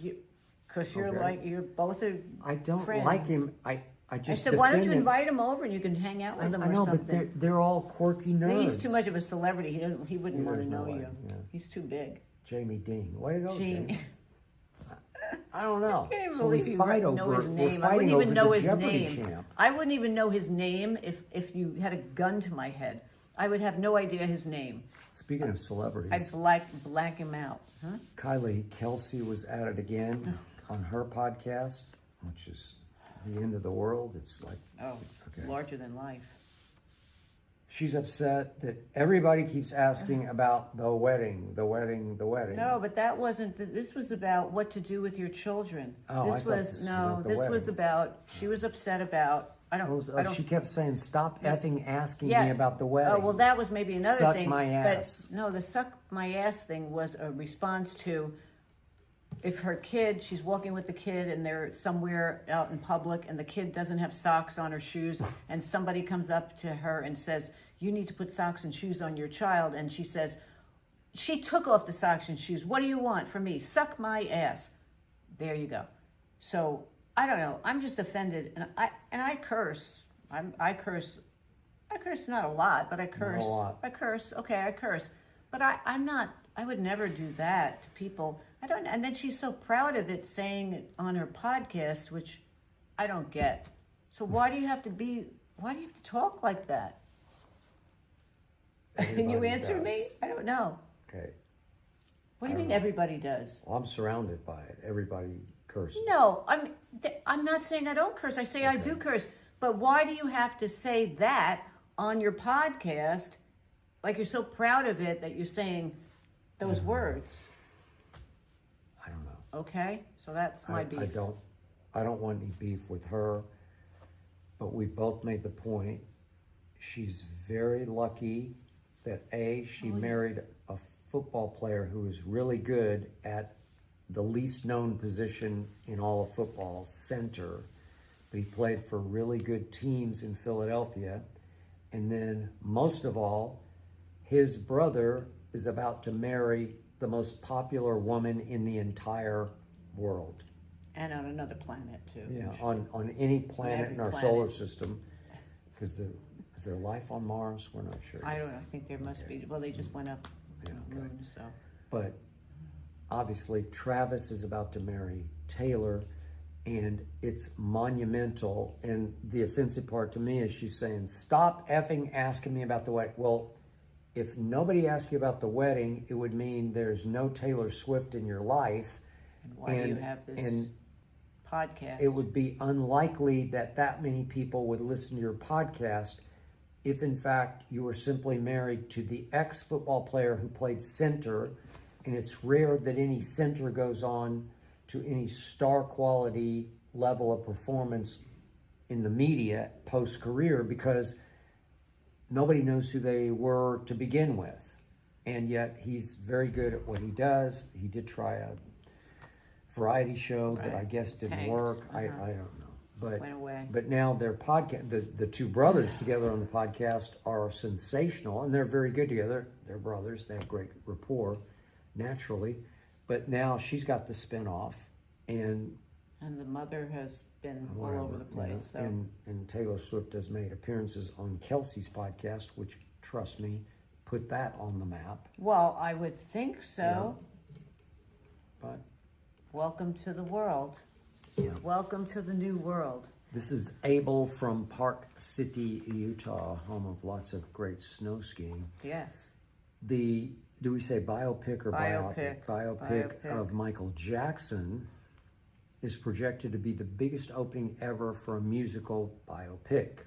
Because you're Okay. you're both a I don't friends. like him. I I just said, why don't you defend him. invite him over and you can hang out with him I or know, something? but they're all quirky nerds. He's too much of a celebrity. He wouldn't want to There's no know way, you. yeah. He's too big. Jamie Dean. Way to go, Jamie. I don't know. I can't So we believe you fight know over. his We're name. I fighting wouldn't over even know the his Jeopardy name. champ. I wouldn't even know his name if you had a gun to my head. I would have no idea his name. Speaking of celebrities, I'd black him out. Huh? Kylie Kelsey was at it again on her podcast, which is the end of the world. It's like, Oh, okay. larger than life. She's upset that everybody keeps asking about the wedding. No, but that wasn't. This was about what to do with your children. Oh, I this thought was this was about the This was wedding. about. She was upset about. I don't. She kept saying, "Stop effing asking Yeah. me about the wedding." Oh well, that was maybe another Suck thing. my ass. But no, the suck my ass thing was a response to if her kid, she's walking with the kid and they're somewhere out in public and the kid doesn't have socks on her shoes and somebody comes up to her and says, "You need to put socks and shoes on your child," and she says, "She took off the socks and shoes. What do you want from me? Suck my ass." There you go. So I don't know. I'm just offended, and I curse. I curse. I curse not a lot, but I curse. Not a lot. I curse. Okay, I curse. But I'm not. I would never do that to people. I don't. And then she's so proud of it, saying it on her podcast, which I don't get. So why do you have to be? Why do you have to talk like that? Can you Everybody answer does. me? I don't know. Okay. What do you I mean don't know. everybody does? Well, I'm surrounded by it. Everybody curses. No, I'm not saying I don't curse. I say I Okay. do curse. But why do you have to say that on your podcast? Like you're so proud of it that you're saying those words. I don't know. Okay, so that's my beef. I don't want any beef with her, but we both made the point. She's very lucky that she married a football player who is really good at the least known position in all of football, center. But he played for really good teams in Philadelphia. And then most of all, his brother is about to marry the most popular woman in the entire world. And on another planet too. Yeah, on any planet every in our planet. solar system. Because is there life on Mars? We're not sure. I don't know. I think there must be. Well, they just went up to the moon, so. But obviously, Travis is about to marry Taylor, and it's monumental. And the offensive part to me is she's saying, "Stop effing asking me about the wedding." Well, if nobody asked you about the wedding, it would mean there's no Taylor Swift in your life. And why do you have this podcast? It would be unlikely that many people would listen to your podcast if in fact you were simply married to the ex-football player who played center, and it's rare that any center goes on to any star quality level of performance in the media post-career because nobody knows who they were to begin with. And yet he's very good at what he does. He did try a variety show that I guess didn't Tanked. work. I don't know. But Went away. But now their podcast, the two brothers together on the podcast are sensational, and they're very good together. They're brothers. They have great rapport, naturally. But now she's got the spinoff, and the mother has been all whatever, over the place. So. and Taylor Swift has made appearances on Kelsey's podcast, which, trust me, put that on the map. Well, I would think so. But Welcome to the world. yeah. Welcome to the new world. This is Abel from Park City, Utah, home of lots of great snow skiing. Yes. Do we say biopic or biopic? Biopic. Biopic of Michael Jackson is projected to be the biggest opening ever for a musical biopic.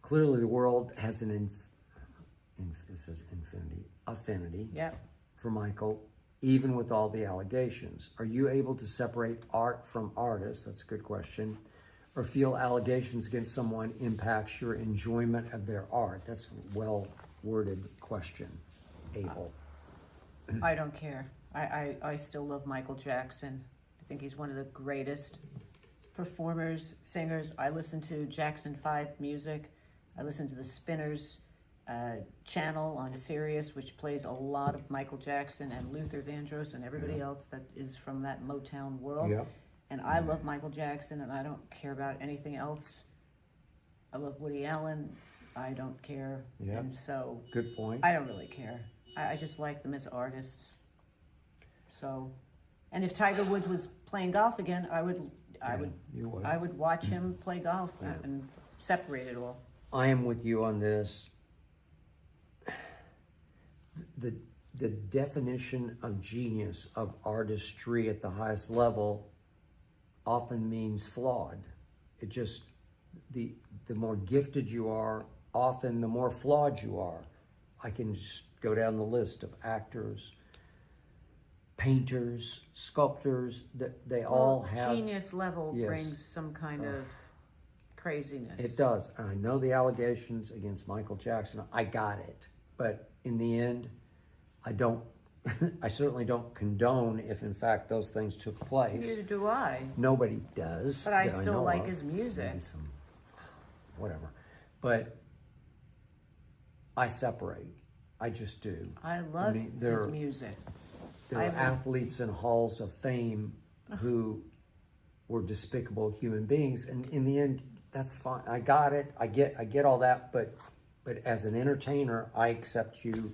Clearly, the world has an affinity Yep. for Michael, even with all the allegations. Are you able to separate art from artists? That's a good question. Or feel allegations against someone impacts your enjoyment of their art? That's a well-worded question, Abel. I don't care. I still love Michael Jackson. I think he's one of the greatest performers, singers. I listen to Jackson 5 music. I listen to the Spinners channel on Sirius, which plays a lot of Michael Jackson and Luther Vandross and everybody else that is from that Motown world. Yep. And I love Michael Jackson, and I don't care about anything else. I love Woody Allen. I don't care. Yep. And so Good point. I don't really care. I just like them as artists. So And if Tiger Woods was playing golf again, I would watch him play golf and separate it all. I am with you on this. The definition of genius, of artistry at the highest level, often means flawed. It just, the more gifted you are, often the more flawed you are. I can just go down the list of actors, painters, sculptors, that they all have. Genius level brings some kind of craziness. It does. And I know the allegations against Michael Jackson. I got it. But in the end, I don't, I certainly don't condone if in fact those things took place. Neither do I. Nobody does. But I still like his music. Maybe some, whatever. But I separate. I just do. I love his music. There are athletes in halls of fame who were despicable human beings, and in the end, that's fine. I got it. I get all that. But as an entertainer, I accept you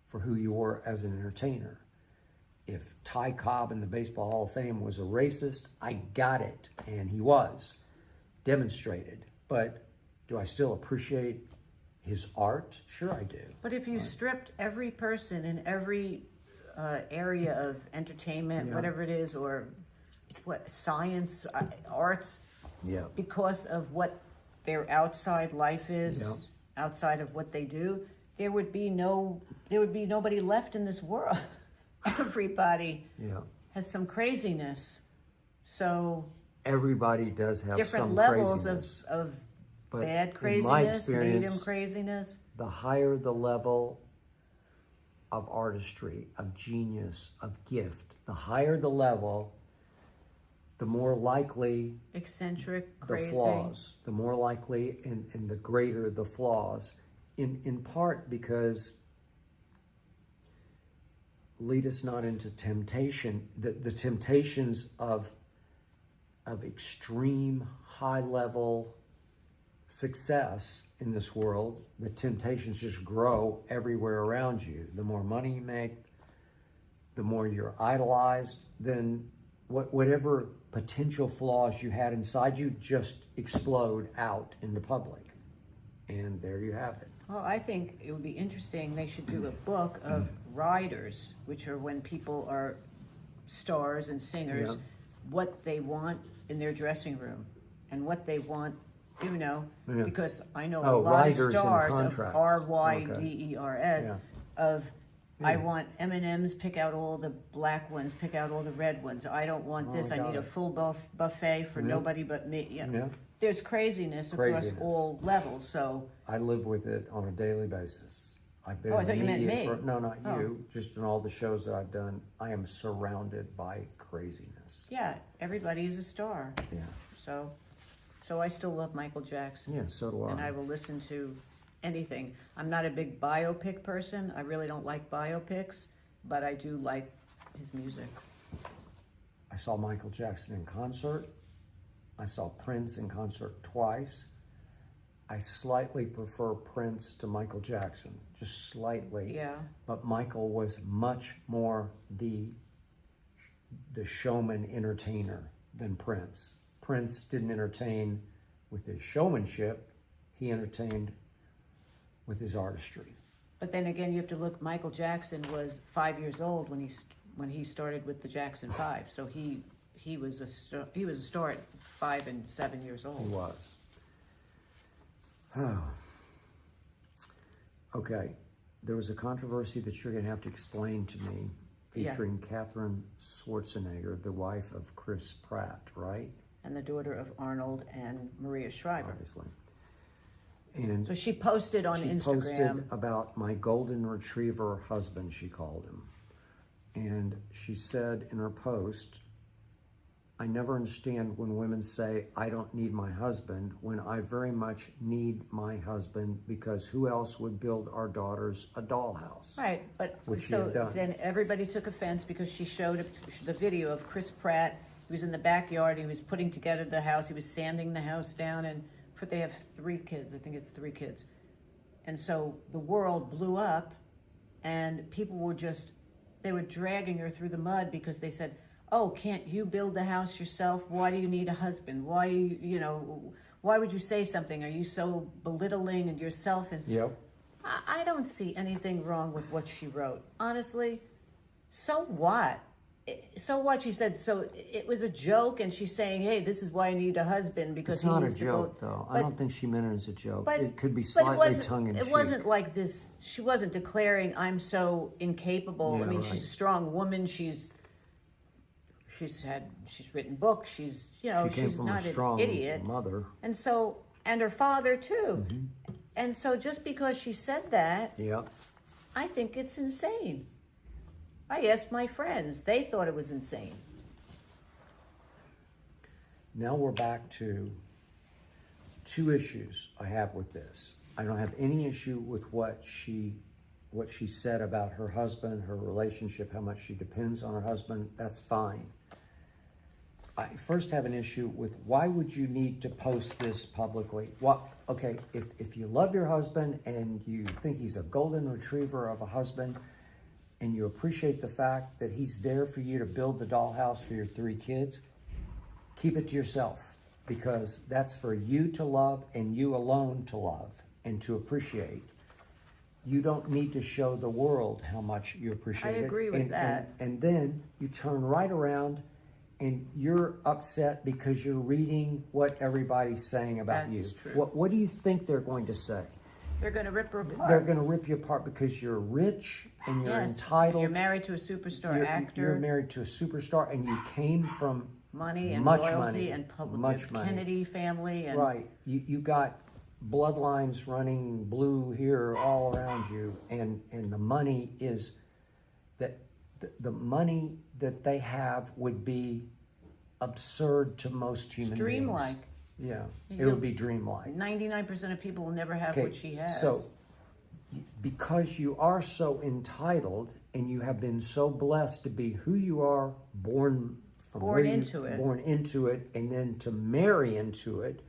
for who you were as an entertainer. If Ty Cobb in the Baseball Hall of Fame was a racist, I got it, and he was demonstrated. But do I still appreciate his art? Sure, I do. But if you stripped every person in every area of entertainment, whatever it is, or what science, arts, because of what their outside life is, outside of what they do, there would be nobody left in this world. Everybody has some craziness. So everybody does have different some levels craziness. of But bad in my craziness, experience, medium craziness. The higher the level of artistry, of genius, of gift, the higher the level, the more likely Eccentric, the crazy. flaws, the more likely and the greater the flaws, in part because lead us not into temptation, the temptations of extreme high level success in this world, the temptations just grow everywhere around you. The more money you make, the more you're idolized, then whatever potential flaws you had inside you just explode out into public. And there you have it. Well, I think it would be interesting. They should do a book of riders, which are when people are stars and singers, what they want in their dressing room and what they want, because I know a lot of stars of RYDERS of I want M&Ms, pick out all the black ones, pick out all the red ones. I don't want this. I need a full buffet for nobody but me. There's craziness across all levels. So I live with it on a daily basis. I've been I in the thought you meant media me. no, not you, just in all the shows that I've done. I am surrounded by craziness. yeah, everybody is a star. Yeah. So I still love Michael Jackson. Yeah, so do I. And I will listen to anything. I'm not a big biopic person. I really don't like biopics, but I do like his music. I saw Michael Jackson in concert. I saw Prince in concert twice. I slightly prefer Prince to Michael Jackson, just slightly. Yeah. But Michael was much more the showman entertainer than Prince. Prince didn't entertain with his showmanship. He entertained with his artistry. But then again, you have to look. Michael Jackson was 5 years old when he started with the Jackson 5. So he was a star at 5 and 7 years old. He was. Oh. Okay. There was a controversy that you're going to have to explain to me, featuring Katherine Schwarzenegger, the wife of Chris Pratt, right? And the daughter of Arnold and Maria Shriver. Obviously. And so she posted on Instagram. She posted about my golden retriever husband, she called him. And she said in her post, I never understand when women say, I don't need my husband, when I very much need my husband, because who else would build our daughters a dollhouse? Right, but Which so then everybody took offense because she showed the video of Chris Pratt. He was in the backyard. He was putting together the house. He was sanding the house down, and they have 3 kids. I think it's 3 kids. And so the world blew up, and people were they were dragging her through the mud because they said, oh, can't you build the house yourself? Why do you need a husband? Why would you say something? Are you so belittling and yourself? And Yep. I don't see anything wrong with what she wrote. Honestly, so what? So what? She said, so it was a joke, and she's saying, hey, this is why I need a husband, because It's he not a needs to joke, go. though. I But- don't think she meant it as a joke. but- It could be but slightly tongue-in-cheek. It wasn't like this. She wasn't declaring, I'm so incapable. Yeah, I mean, right. she's a strong woman. She's written books. She came she's from not a an strong idiot. mother. And her father too. Mm-hmm. And so just because she said that, Yep. I think it's insane. I asked my friends. They thought it was insane. Now we're back to two issues I have with this. I don't have any issue with what she said about her husband, her relationship, how much she depends on her husband. That's fine. I first have an issue with, why would you need to post this publicly? Okay, if you love your husband and you think he's a golden retriever of a husband, and you appreciate the fact that he's there for you to build the dollhouse for your 3 kids, keep it to yourself, because that's for you to love and you alone to love and to appreciate. You don't need to show the world how much you appreciate it. I agree with that. And then you turn right around and you're upset because you're reading what everybody's saying about you. That's true. What do you think they're going to say? They're going to rip her apart. They're going to rip you apart because you're rich and you're Yes. entitled. You're married to a superstar You're actor. married to a superstar, and you came from Money and much loyalty money, and public much money. Kennedy family and Right. You got bloodlines running blue here all around you, and the money is that the money that they have would be absurd to most human beings. dreamlike. Yeah, it You- would be dreamlike. 99% of people will never have Okay, what she has. so because you are so entitled and you have been so blessed to be who you are, born into it, and then to marry into it,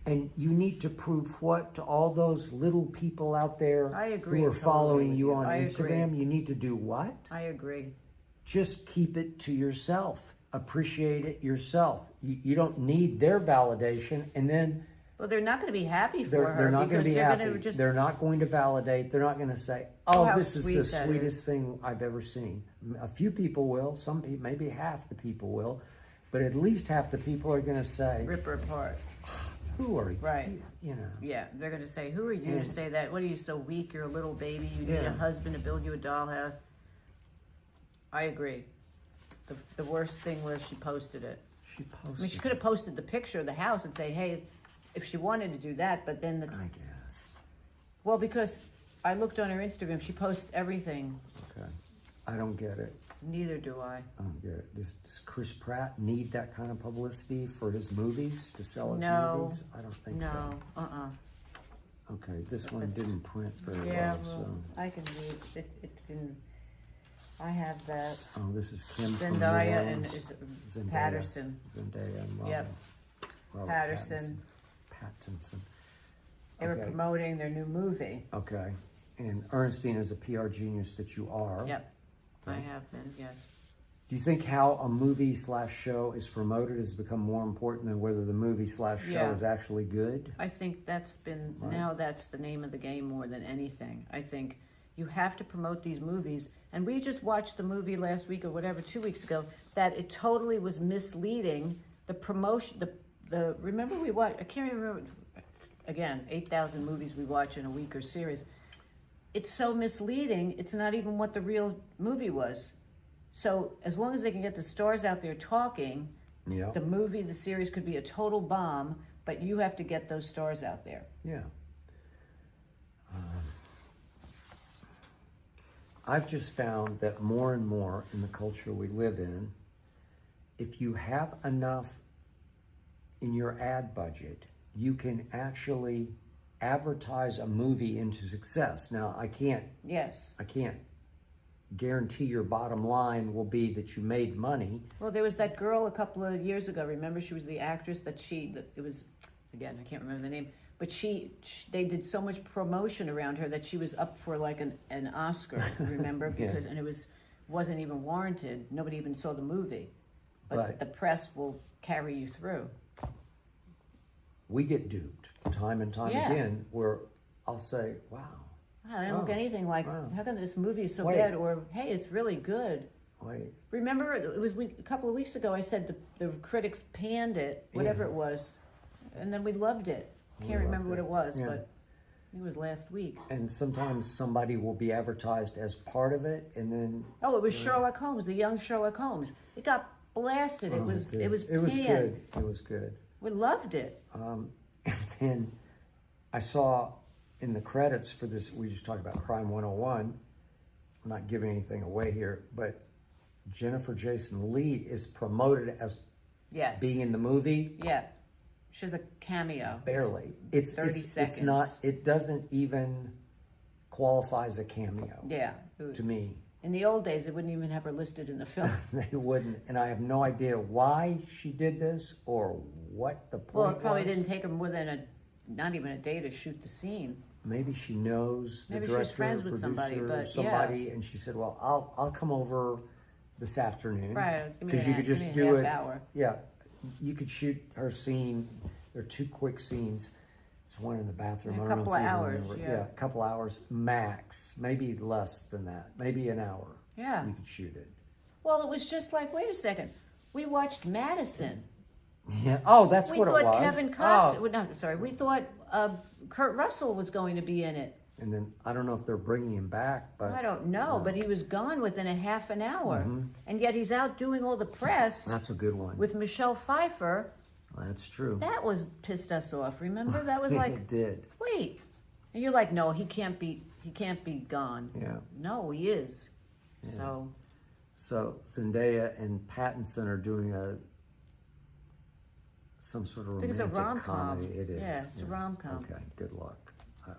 and you need to prove what to all those little people out there I agree who are totally following with you you. on I Instagram? agree. You need to do what? I agree. Just keep it to yourself. Appreciate it yourself. You don't need their validation, and then Well, they're not going to be happy for her. they're not going because to be they're happy. Gonna just, They're not going to validate. They're not going to say, Oh, "Oh, how this is sweet the that sweetest thing I've ever seen." A few people will. Some people, maybe half the people will, but at least half the people are going to say, rip her apart. "Who are you?" Right. You know. Yeah, they're going to say, who are you Yeah. to say that? What are you, so weak? You're a little baby. You need Yeah. a husband to build you a dollhouse. I agree. The worst thing was she posted it. She I mean, posted. she could have posted the picture of the house and say, hey, if she wanted to do that, but then I guess. well, because I looked on her Instagram, she posts everything. Okay. I don't get it. Neither do I. I don't get it. Does Chris Pratt need that kind of publicity for his movies, to sell his No. movies? I don't think No, so. Okay, this one That's- didn't print very Yeah, well. well, So, I can read it. I have that. oh, this is Kim from New Zendaya and Orleans. is Zendaya. Patterson. Zendaya and Yep. Robert Patterson. Pattinson. They were Okay. promoting their new movie. Okay. And Ernestine is a PR genius that you are. Yep, I Okay. have been, yes. Do you think how a movie/show is promoted has become more important than whether the movie/show Yeah. is actually good? I think that's been, Right. now that's the name of the game more than anything. I think you have to promote these movies. And we just watched the movie last week or whatever, 2 weeks ago, that it totally was misleading. The promotion, remember we watched, I can't remember, again, 8,000 movies we watch in a week or series. It's so misleading, it's not even what the real movie was. So as long as they can get the stars out there talking, Yeah. the movie, the series could be a total bomb, but you have to get those stars out there. Yeah. I've just found that more and more in the culture we live in, if you have enough in your ad budget, you can actually advertise a movie into success. Now, I can't Yes. guarantee your bottom line will be that you made money. Well, there was that girl a couple of years ago. Remember, she was the actress that it was, again, I can't remember the name, but they did so much promotion around her that she was up for like an Oscar. Remember, Yeah. because and it was wasn't even warranted. Nobody even saw the movie. But Right. the press will carry you through. We get duped time and time Yeah. again where I'll say, wow, Wow, I didn't look Oh, anything like, wow. how come this movie is so Wait. bad? Or, hey, it's really good. wait. Remember, it was a couple of weeks ago, I said the critics panned it, whatever Yeah. it was, and then we loved it. Can't loved remember what it. it was, Yeah. but it was last week. And sometimes somebody will be advertised as part of it, and then Oh, it was Sherlock Holmes, the young Sherlock Holmes. It got blasted. It was good. it was it was panned. good. It was good. We loved it. And then I saw in the credits for this, we just talked about Crime 101. I'm not giving anything away here, but Jennifer Jason Leigh is promoted as Yes. being in the movie. Yeah. She has a cameo. Barely. It's 30 It's not. seconds. It doesn't even qualify as a cameo Yeah. to me. In the old days, they wouldn't even have her listed in the film. They wouldn't, and I have no idea why she did this or what the point Well, it probably was. didn't take her more than not even a day to shoot the scene. Maybe she knows the Maybe she was director, friends with producer, somebody, but somebody, and she said, "Well, I'll come over this afternoon Right, give me because a you half- could just give me do a it. half hour." Yeah, you could shoot her scene. They're two quick scenes. There's one in the bathroom. Yeah, a I don't know couple if of you hours, remember. yeah. A couple hours max, maybe less than that, maybe an hour. Yeah. You could shoot it. Well, it was just like, wait a second. We watched Madison. Yeah. Oh, that's We what it thought was. Kevin Costner. No, sorry. We thought Kurt Russell was going to be in it. And then I don't know if they're bringing him back, but I don't know, but he was gone within a half an hour, and yet he's out doing all the press that's a good one. with Michelle Pfeiffer. That's true. That was pissed us off. Remember? That was like, It did. wait, and you're like, no, he can't be gone. Yeah. No, he is. So So Zendaya and Pattinson are doing some sort of I think it's romantic a rom-com. comedy. It is. Yeah, it's a rom-com. Okay, good luck.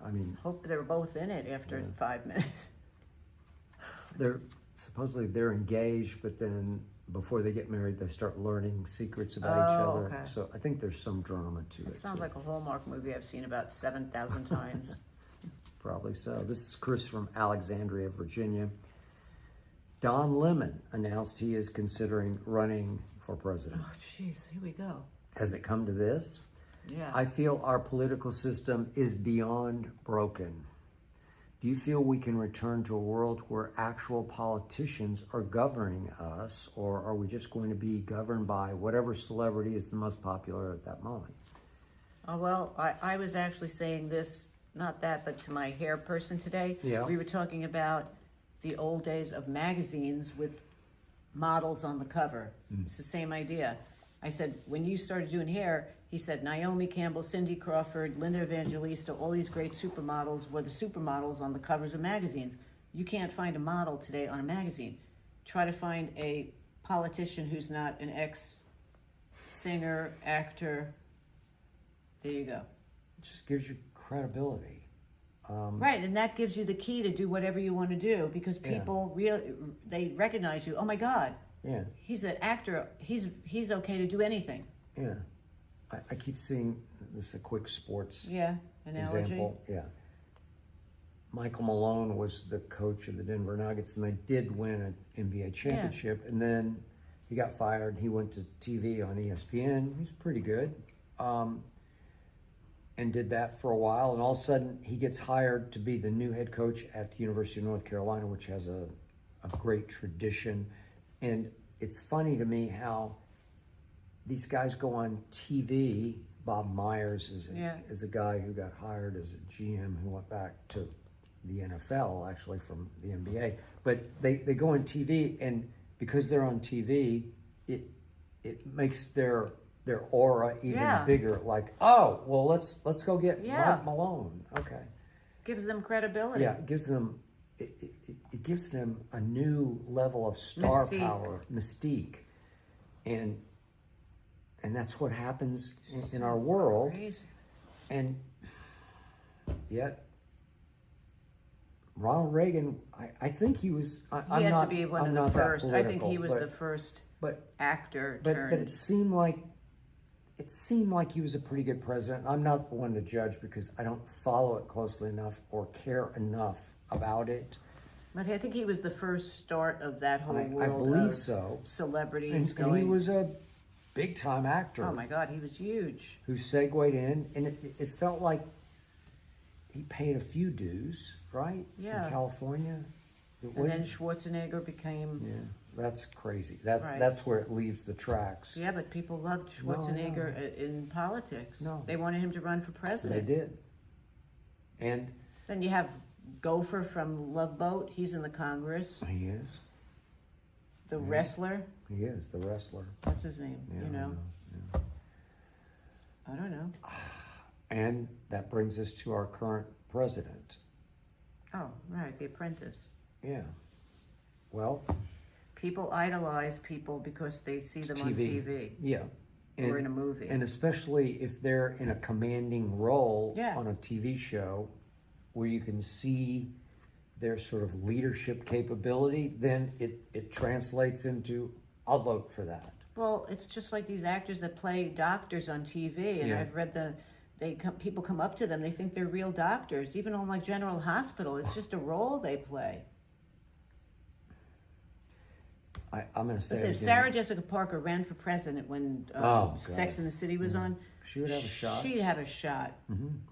I mean, hope they were both in it after 5 minutes. they're supposedly they're engaged, but then before they get married, they start learning secrets about each Oh, other. okay. So I think there's some drama to It it. sounds too. like a Hallmark movie I've seen about 7,000 times. Probably so. This is Chris from Alexandria, Virginia. Don Lemon announced he is considering running for president. Oh, jeez, here we go. Has it come to this? Yeah. I feel our political system is beyond broken. Do you feel we can return to a world where actual politicians are governing us, or are we just going to be governed by whatever celebrity is the most popular at that moment? Oh, well, I was actually saying this, not that, but to my hair person today. Yeah. We were talking about the old days of magazines with models on the cover. It's the same idea. I said, when you started doing hair, he said, Naomi Campbell, Cindy Crawford, Linda Evangelista, all these great supermodels were the supermodels on the covers of magazines. You can't find a model today on a magazine. Try to find a politician who's not an ex-singer, actor. There you go. It just gives you credibility. Right, and that gives you the key to do whatever you want to do because people they recognize you. Oh my God, Yeah, he's an actor. He's okay to do anything. yeah. I keep seeing this is a quick sports Yeah, analogy. example. Yeah. Michael Malone was the coach of the Denver Nuggets, and they did win an NBA championship. And then he got fired. He went to TV on ESPN. He's pretty good, and did that for a while. And all of a sudden, he gets hired to be the new head coach at the University of North Carolina, which has a great tradition. And it's funny to me how these guys go on TV. Bob Myers is a guy who got hired as a GM who went back to the NFL, actually, from the NBA. But they go on TV, and because they're on TV, it makes their aura even bigger. Like, oh, well, let's go get Mike Malone. Okay. Gives them credibility. Yeah, it gives them a new level of star power, mystique, and that's what happens in our world. Crazy. And yet, Ronald Reagan, I think he was. He had to be one of the first. I think he was the first but actor but turned. it seemed like he was a pretty good president. I'm not the one to judge because I don't follow it closely enough or care enough about it. But I think he was the first start of that whole I world believe of so. celebrities And going. he was a big-time actor. Oh my God, he was huge. Who segued in, and it felt like he paid a few dues, right? Yeah. In California. And then Schwarzenegger became. Yeah, that's crazy. Right. That's where it leaves the tracks. Yeah, but people loved Schwarzenegger in politics. No. They wanted him to run for They president. did. And Then you have Gopher from Love Boat. He's in the Congress. he is. The wrestler. He is the wrestler. What's his name? Yeah, You know. yeah. I don't know. And that brings us to our current president. Oh, right. The Apprentice. Yeah. Well, People idolize people because they see them on TV yeah. or in a movie. And especially if they're in a commanding role Yeah. on a TV show where you can see their sort of leadership capability, then it translates into, I'll vote for that. Well, it's just like these actors that play doctors on TV, and Yeah. I've read people come up to them, they think they're real doctors, even on like General Hospital. It's just a role they play. I'm going to say Listen, if again, Sarah Jessica Parker ran for president when Oh, God. Sex and the City was on, she would have a shot. she'd have a shot.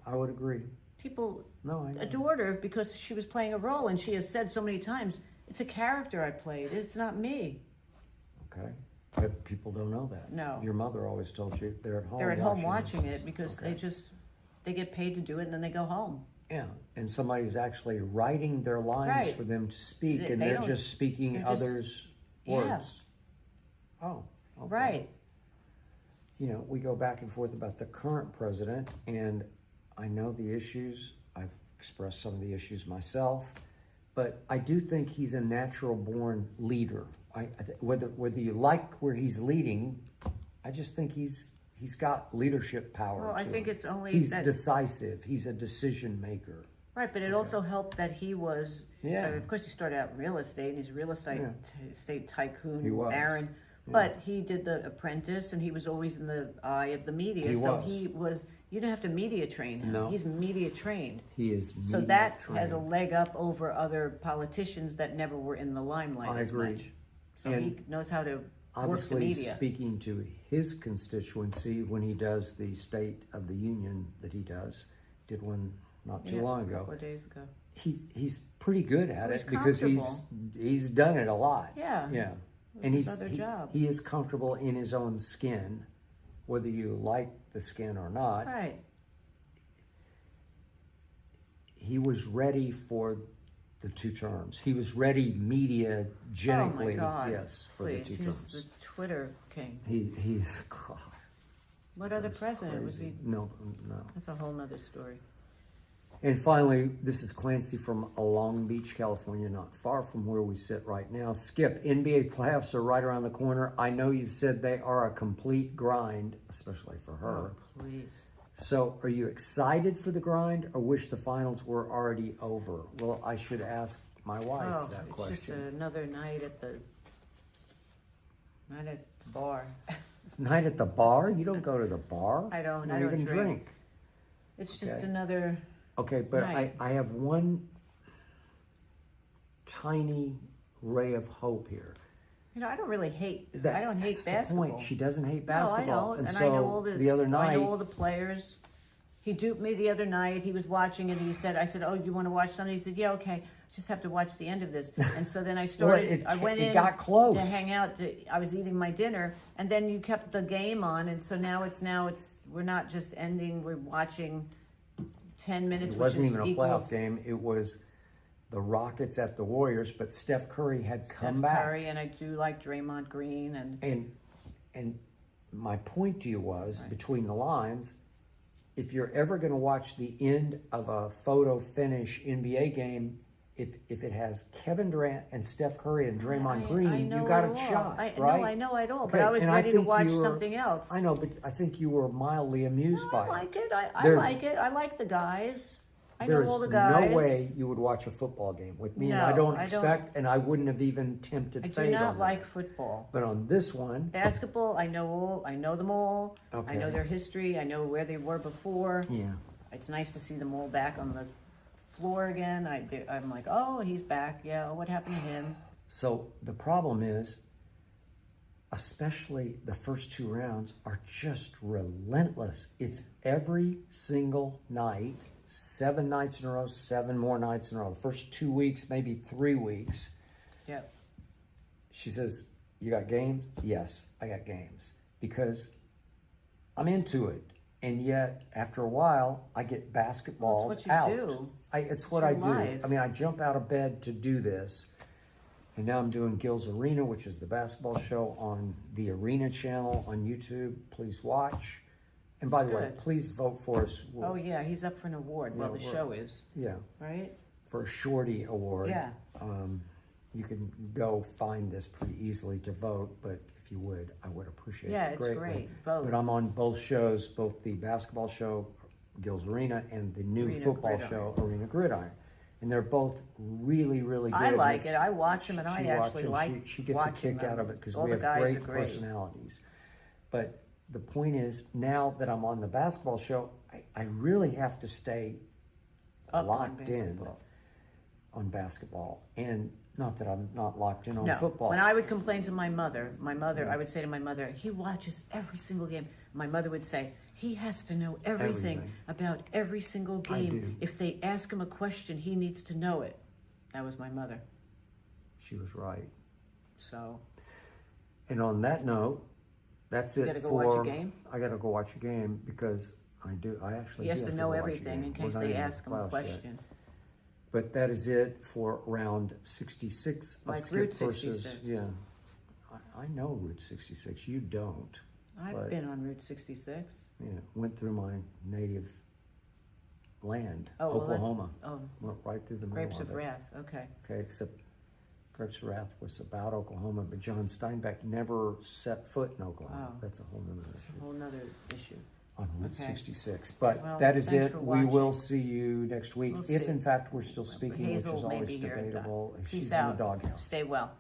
I would agree. People No, I know. adored her because she was playing a role, and she has said so many times, it's a character I played, it's not me. Okay. But people don't know that. No. Your mother always told you they're at home. They're at home watching it because Okay. they get paid to do it, and then they go home. Yeah, and somebody's actually writing their lines Right. for them to speak, They and they're don't- just speaking they're just- others' Yeah. words. Oh, okay. Right. You know, we go back and forth about the current president, and I know the issues. I've expressed some of the issues myself, but I do think he's a natural-born leader. Whether you like where he's leading, I just think he's got leadership power. Well, I to think him. it's only he's that- decisive. He's a decision maker. Right, but it also helped that he was, Yeah. of course he started out in real estate, and he's a real estate tycoon, He was. Aaron, but he did The Apprentice, and he was always in the eye of the media, He so was. you don't have to media train him, No. he's media trained. He is So that media has a trained. leg up over other politicians that never were in the limelight I as agree. much. So And he knows how to work the Obviously, media. speaking to his constituency when he does the State of the Union that he does, did one not too long A ago. couple of days ago. He's pretty good at He's it because he's done it a lot. Yeah. Yeah. was And his other job. he is comfortable in his own skin, whether you like the skin or not. Right. He was ready for the 2 terms. He was ready media-genically, Oh my God. yes, for Please, the 2 he's terms. the Twitter king. He's God, What other that's president was crazy. he? No. That's a whole nother story. And finally, this is Clancy from Long Beach, California, not far from where we sit right now. Skip, NBA playoffs are right around the corner. I know you've said they are a complete grind, especially for her. Oh, please. So are you excited for the grind or wish the finals were already over? Well, I should ask my wife that It's question. just another night at the bar. Night at the bar? You don't go to the bar? I don't. You I don't even drink. It's just Okay. another. Okay, but Right. I have one tiny ray of hope here. You know, I don't really hate. That- I don't hate that's basketball. The point. She doesn't hate No, I basketball. know, and so I know all the other night, I know all the players. He duped me the other night. He was watching it. He said, "I said, oh, you want to watch something?" He said, "Yeah, okay. Just have to watch the end of this." And so then I started. I went in got close. to hang out. I was eating my dinner, and then you kept the game on, and so now it's we're not just ending. We're watching 10 minutes. it wasn't which even a is playoff equals game. It was the Rockets at the Warriors, but Steph Curry had come Steph back. Curry, and I do like Draymond Green, And my point to you was, between the lines, if you're ever going to watch the end of a photo finish NBA game, if it has Kevin Durant and Steph Curry and Draymond Green, you got a shot, right? I know it all, but Okay, I was and ready to think watch you were- something else. I know, but I think you were mildly amused I by it. like it. I There's- like it. I like the guys. I know There's all the guys. no way you would watch a football game with me, and No, I don't I don't- expect, and I wouldn't have even tempted I fate do on not that. like football. But on this one, Basketball, I know them all. Okay. I know their history. I know where they were before. yeah. It's nice to see them all back on the floor again. I'm like, oh, he's back. Yeah, what happened to him? So the problem is, especially the first 2 rounds are just relentless. It's every single night, 7 nights in a row, 7 more nights in a row. The first 2 weeks, maybe 3 weeks. Yep. She says, you got games? Yes, I got games. Because I'm into it. And yet, after a while, I get basketball Well, it's what you out. do. It's what It's I your do. life. I mean, I jump out of bed to do this. And now I'm doing Gil's Arena, which is the basketball show on the Arena channel on YouTube. Please watch. And by the way, good. please vote for us. Oh, yeah, he's up for an award. Well, the show is, Yeah, right? for a Shorty Award. Yeah. You can go find this pretty easily to vote, but if you would, I would appreciate Yeah, it it's greatly. great. Vote. But I'm on both shows, both the basketball show, Gil's Arena, and the new Arena football Gridiron. show, Arena Gridiron. And they're both really, really good. I like it. I watch them, and I She actually watches, like she gets a watching kick them. out of it because All we the have guys great are great. personalities. But the point is, now that I'm on the basketball show, I really have to stay Up on locked in basketball. on basketball. And not that I'm not locked in on No, football. when I would complain to my mother, I would say to my mother, he watches every single game. My mother would say, he has to know everything about every single I game. do. If they ask him a question, he needs to know it. That was my mother. She was right. So, And on that note, that's it gotta go for. watch a game? I got to go watch a game because I actually he has do to have know go watch a everything game. in case We're not they even ask him a close yet. question. But that is it for round 66 of Like Skip Route versus. 66. Yeah, I know Route 66. You don't. I've But- been on Route 66. Yeah, went through my native land, Oh, well, Oklahoma. Oh, Went right through the middle Grapes of it. Wrath. Okay. Okay, except Grapes of Wrath was about Oklahoma, but John Steinbeck never set foot in Oklahoma. Oh. That's a whole nother It's issue a whole nother issue. on Route Okay. 66. But Well, that is thanks it. for We will watching. see you next week, We'll if see. in fact we're still speaking, Hazel which is may always be here. debatable. If Peace she's out. in the doghouse. Stay well.